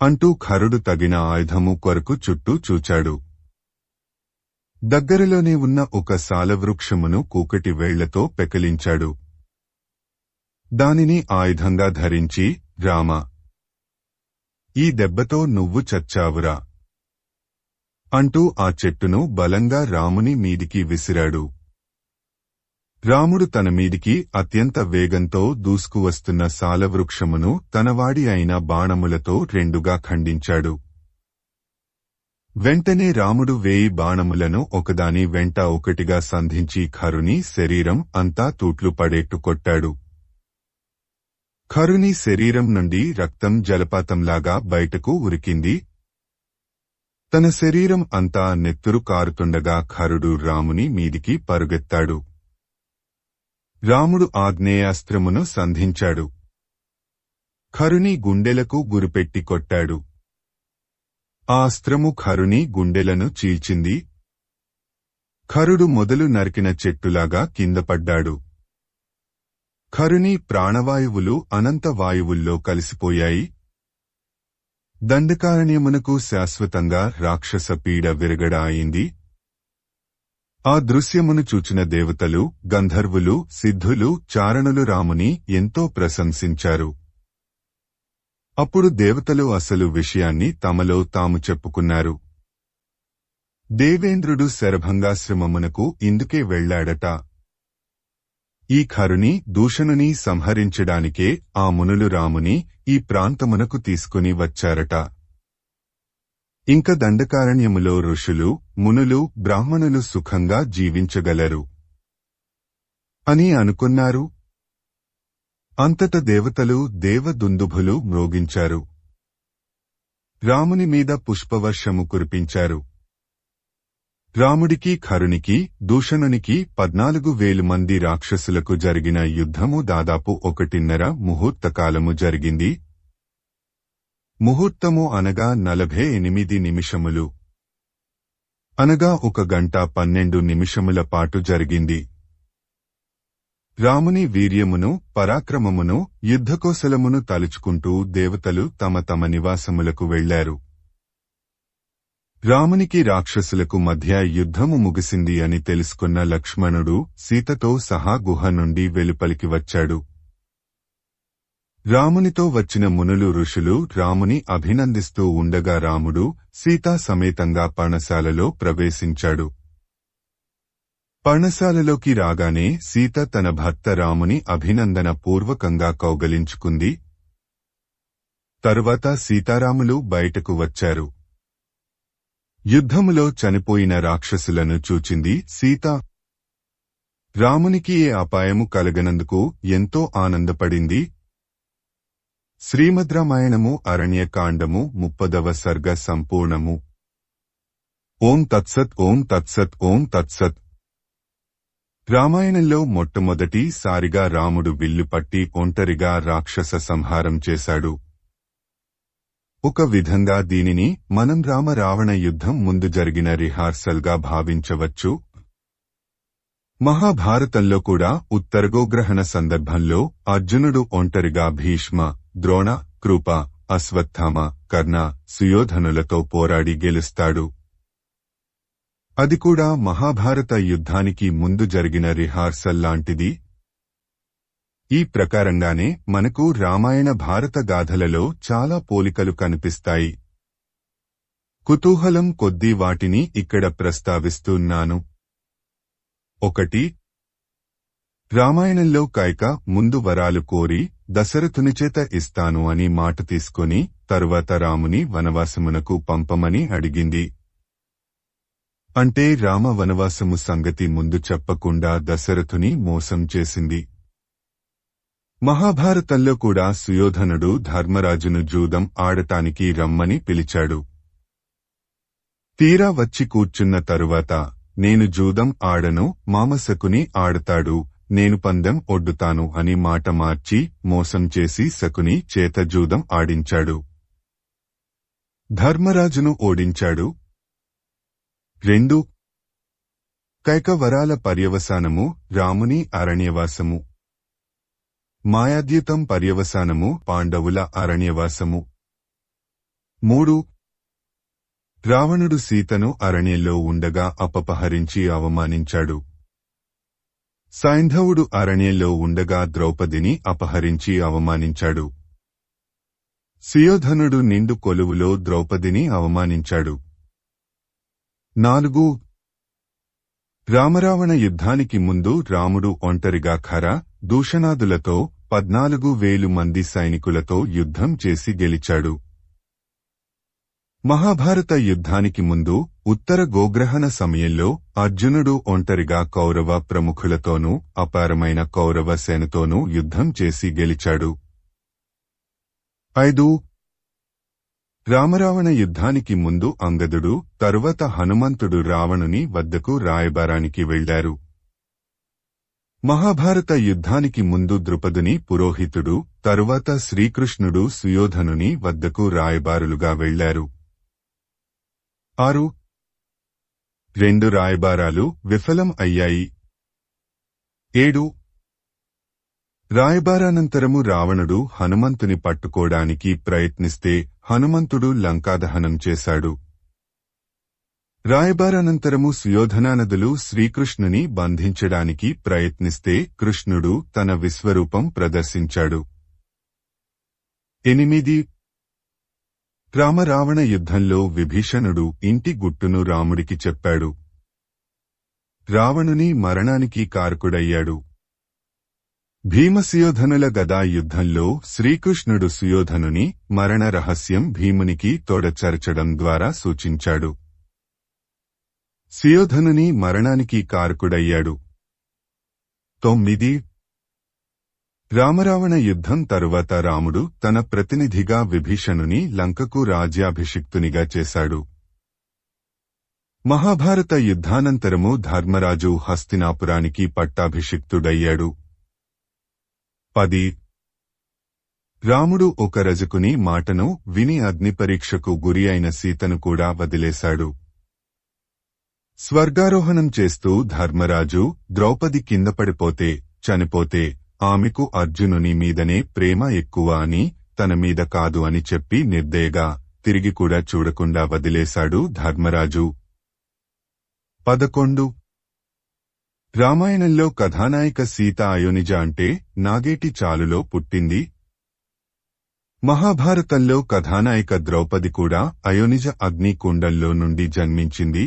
అంటూ ఖరుడు తగిన ఆయుధము కొరకు చుట్టూ చూచాడు. దగ్గరలోనే ఉన్న ఒక సాలవృక్షమును కూకటి వేళ్లతో పెకలించాడు. దానిని ఆయుధంగా ధరించి, రామా! ఈ దెబ్బతో నువ్వు చచ్చావురా అంటూ ఆ చెట్టును బలంగా రాముని మీదికి విసిరాడు. రాముడు తన మీదికి అత్యంత వేగంతో దూసుకువస్తున్న సాలవృక్షమును తనవాడి అయిన బాణములతో రెండుగా ఖండించాడు. వెంటనే రాముడు 1000 బాణములను ఒకదాని వెంట ఒకటిగా సంధించి ఖరుని శరీరం అంతా తూట్లు పడేట్టు కొట్టాడు. ఖరుని శరీరం నుండి రక్తం జలపాతంలాగా బయటకు ఉరికింది. తన శరీరం అంతా నెత్తురు కారుతుండగా ఖరుడు రాముని మీదికి పరుగెత్తాడు. రాముడు ఆగ్నేయాస్త్రమును సంధించాడు. ఖరుని గుండెలకు గురిపెట్టి కొట్టాడు. ఆ అస్త్రము ఖరుని గుండెలను చీల్చింది. ఖరుడు మొదలు నరికిన చెట్టులాగా కిందపడ్డాడు. ఖరుని ప్రాణవాయువులు అనంత వాయువుల్లో కలిసిపోయాయి. దండకారణ్యమునకు శాశ్వతంగా రాక్షస పీడ విరగడ అయింది. ఆ దృశ్యమును చూచిన దేవతలు, గంధర్వులు, సిద్ధులు, చారణులు రాముని ఎంతో ప్రశంసించారు. అప్పుడు దేవతలు అసలు విషయాన్ని తమలో తాము చెప్పుకున్నారు. దేవేంద్రుడు శరభంగాశ్రమమునకు ఇందుకే వెళ్లాడట. ఈ ఖరుని దూషణుని సంహరించడానికే ఆ మునులు రాముని ఈ ప్రాంతమునకు తీసుకుని వచ్చారట. ఇంక దండకారణ్యములో ఋషులు, మునులు, బ్రాహ్మణులు సుఖంగా జీవించగలరు అని అనుకున్నారు. అంతట దేవతలు దేవదుందుభులు మ్రోగించారు. రాముని మీద పుష్పవర్షము కురిపించారు. రాముడికి ఖరునికి దూషణునికి 14,000 మంది రాక్షసులకు జరిగిన యుద్ధము దాదాపు 1.5 ముహూర్తకాలము జరిగింది. ముహూర్తము అనగా 48 నిమిషములు, అనగా 1 గంట 12 నిమిషముల పాటు జరిగింది. రాముని వీర్యమును పరాక్రమమును యుద్ధకోశలమును తలుచుకుంటూ దేవతలు తమ తమ నివాసములకు వెళ్లారు. రామునికి రాక్షసులకు మధ్య యుద్ధము ముగిసింది అని తెలుసుకున్న లక్ష్మణుడు సీతతో సహా గుహ నుండి వెలుపలికి వచ్చాడు. రామునితో వచ్చిన మునులు ఋషులు రాముని అభినందిస్తూ ఉండగా రాముడు సీతా సమేతంగా పర్ణశాలలో ప్రవేశించాడు. పర్ణశాలలోకి రాగానే సీత తన భర్త రాముని అభినందన పూర్వకంగా కౌగలించుకుంది. తరువాత సీతారాములు బయటకు వచ్చారు. యుద్ధములో చనిపోయిన రాక్షసులను చూచింది సీత. రామునికి ఏ అపాయము కలగనందుకు ఎంతో ఆనందపడింది. శ్రీమద్ రామాయణము అరణ్యకాండము 30వ సర్గ సంపూర్ణము. ఓం తత్సత్ ఓం తత్సత్ ఓం తత్సత్. రామాయణంలో మొట్టమొదటి సారిగా రాముడు విల్లు పట్టి ఒంటరిగా రాక్షస సంహారం చేశాడు. ఒక విధంగా దీనిని మనం రామ-రావణ యుద్ధం ముందు జరిగిన రిహార్సల్గా భావించవచ్చు. మహాభారతంలో కూడా ఉత్తరగోగ్రహణ సందర్భంలో అర్జునుడు ఒంటరిగా భీష్మ, ద్రోణ, కృప, అశ్వత్థామ, కర్ణ, సుయోధనులతో పోరాడి గెలుస్తాడు. అది కూడా మహాభారత యుద్ధానికి ముందు జరిగిన రిహార్సల్ లాంటిది. ఈ ప్రకారంగానే మనకు రామాయణ భారత గాథలలో చాలా పోలికలు కనిపిస్తాయి. కుతూహలం కొద్దీ వాటిని ఇక్కడ ప్రస్తావిస్తున్నాను. 1. రామాయణంలో కైక ముందు వరాలు కోరి దశరథునిచేత ఇస్తాను అని మాట తీసుకుని తరువాత రాముని వనవాసమునకు పంపమని అడిగింది. అంటే రామ వనవాసము సంగతి ముందు చెప్పకుండా దశరథుని మోసం చేసింది. మహాభారతంలో కూడా సుయోధనుడు ధర్మరాజును జూదం ఆడటానికి రమ్మని పిలిచాడు. తీరా వచ్చి కూర్చున్న తరువాత నేను జూదం ఆడను, మామశకుని ఆడతాడు, నేను పందెం ఒడ్డుతాను అని మాట మార్చి మోసం చేసి శకుని చేత జూదం ఆడించాడు. ధర్మరాజును ఓడించాడు. 2. కైక వరాల పర్యవసానము రాముని అరణ్యవాసము. మాయాద్యూతం పర్యవసానము పాండవుల అరణ్యవాసము. 3. రావణుడు సీతను అరణ్యంలో ఉండగా అపహరించి అవమానించాడు. సైంధవుడు అరణ్యంలో ఉండగా ద్రౌపదిని అపహరించి అవమానించాడు. సుయోధనుడు నిండు కొలువులో ద్రౌపదిని అవమానించాడు. 4. రామరావణ యుద్ధానికి ముందు రాముడు ఒంటరిగా ఖర, దూషణాదులతో 14,000 మంది సైనికులతో యుద్ధం చేసి గెలిచాడు. మహాభారత యుద్ధానికి ముందు ఉత్తర గోగ్రహణ సమయంలో అర్జునుడు ఒంటరిగా కౌరవ ప్రముఖులతోనూ అపారమైన కౌరవ సేనతోనూ యుద్ధం చేసి గెలిచాడు. 5. రామరావణ యుద్ధానికి ముందు అంగదుడు, తరువాత హనుమంతుడు రావణుని వద్దకు రాయబారానికి వెళ్లారు. మహాభారత యుద్ధానికి ముందు ద్రుపదుని పురోహితుడు, తరువాత శ్రీకృష్ణుడు సుయోధనుని వద్దకు రాయబారులుగా వెళ్లారు. 6. 2 రాయబారాలు విఫలం అయ్యాయి. 7. రాయబారానంతరము రావణుడు హనుమంతుని పట్టుకోడానికి ప్రయత్నిస్తే హనుమంతుడు లంకాదహనం చేశాడు. రాయబారానంతరము సుయోధనానదులు శ్రీకృష్ణుని బంధించడానికి ప్రయత్నిస్తే కృష్ణుడు తన విశ్వరూపం ప్రదర్శించాడు. 8. రామ-రావణ యుద్ధంలో విభీషణుడు ఇంటి గుట్టును రాముడికి చెప్పాడు. రావణుని మరణానికి కారకుడయ్యాడు. భీమసుయోధనుల గదా యుద్ధంలో శ్రీకృష్ణుడు సుయోధనుని మరణ రహస్యం భీమునికి తోడచరచడం ద్వారా సూచించాడు. సుయోధనుని మరణానికి కారకుడయ్యాడు. 9. రామరావణ యుద్ధం తరువాత రాముడు తన ప్రతినిధిగా విభీషణుని లంకకు రాజ్యాభిషిక్తునిగా చేశాడు. మహాభారత యుద్ధానంతరము ధర్మరాజు హస్తినాపురానికి పట్టాభిషిక్తుడయ్యాడు. 10. రాముడు ఒక రజకుని మాటను విని అగ్నిపరీక్షకు గురి అయిన సీతను కూడా వదిలేశాడు. స్వర్గారోహణం చేస్తూ ధర్మరాజు ద్రౌపది కిందపడిపోతే చనిపోతే ఆమెకు అర్జునుని మీదనే ప్రేమ ఎక్కువ అని, తన మీద కాదు అని చెప్పి నిర్దయగా తిరిగి కూడా చూడకుండా వదిలేశాడు ధర్మరాజు. 11. రామాయణంలో కథానాయిక సీత అయోనిజ అంటే నాగేటి చాలులో పుట్టింది. మహాభారతంలో కథానాయిక ద్రౌపది కూడా అయోనిజ అగ్నికుండంలో నుండి జన్మించింది.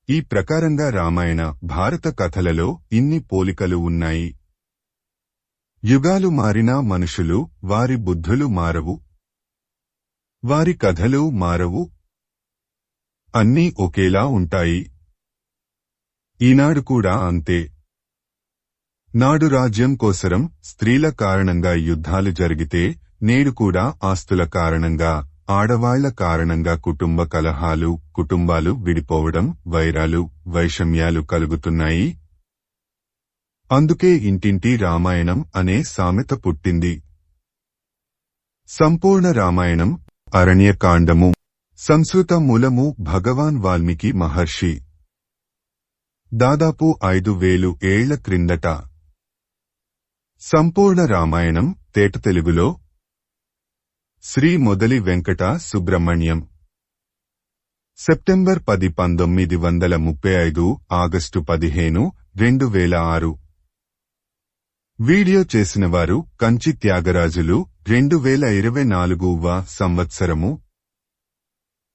ఈ ప్రకారంగా రామాయణ భారత కథలలో ఇన్ని పోలికలు ఉన్నాయి. యుగాలు మారినా మనుషులు, వారి బుద్ధులు మారవు, వారి కథలు మారవు, అన్నీ ఒకేలా ఉంటాయి. ఈనాడు కూడా అంతే. నాడు రాజ్యం కోసరం స్త్రీల కారణంగా యుద్ధాలు జరిగితే, నేడు కూడా ఆస్తుల కారణంగా, ఆడవాళ్ల కారణంగా కుటుంబ కలహాలు, కుటుంబాలు విడిపోవడం, వైరాలు, వైషమ్యాలు కలుగుతున్నాయి. అందుకే ఇంటింటి రామాయణం అనే సామెత పుట్టింది. సంపూర్ణ రామాయణం అరణ్యకాండము. సంస్కృత మూలము భగవాన్ వాల్మీకి మహర్షి. దాదాపు 5000 ఏళ్ల క్రిందట. సంపూర్ణ రామాయణం తేట తెలుగులో Shri Modali Venkata Subrahmanyam. September 10, 1935, August 15, 2006. Video చేసినవారు కంచి త్యాగరాజులు. 2024వ సంవత్సరము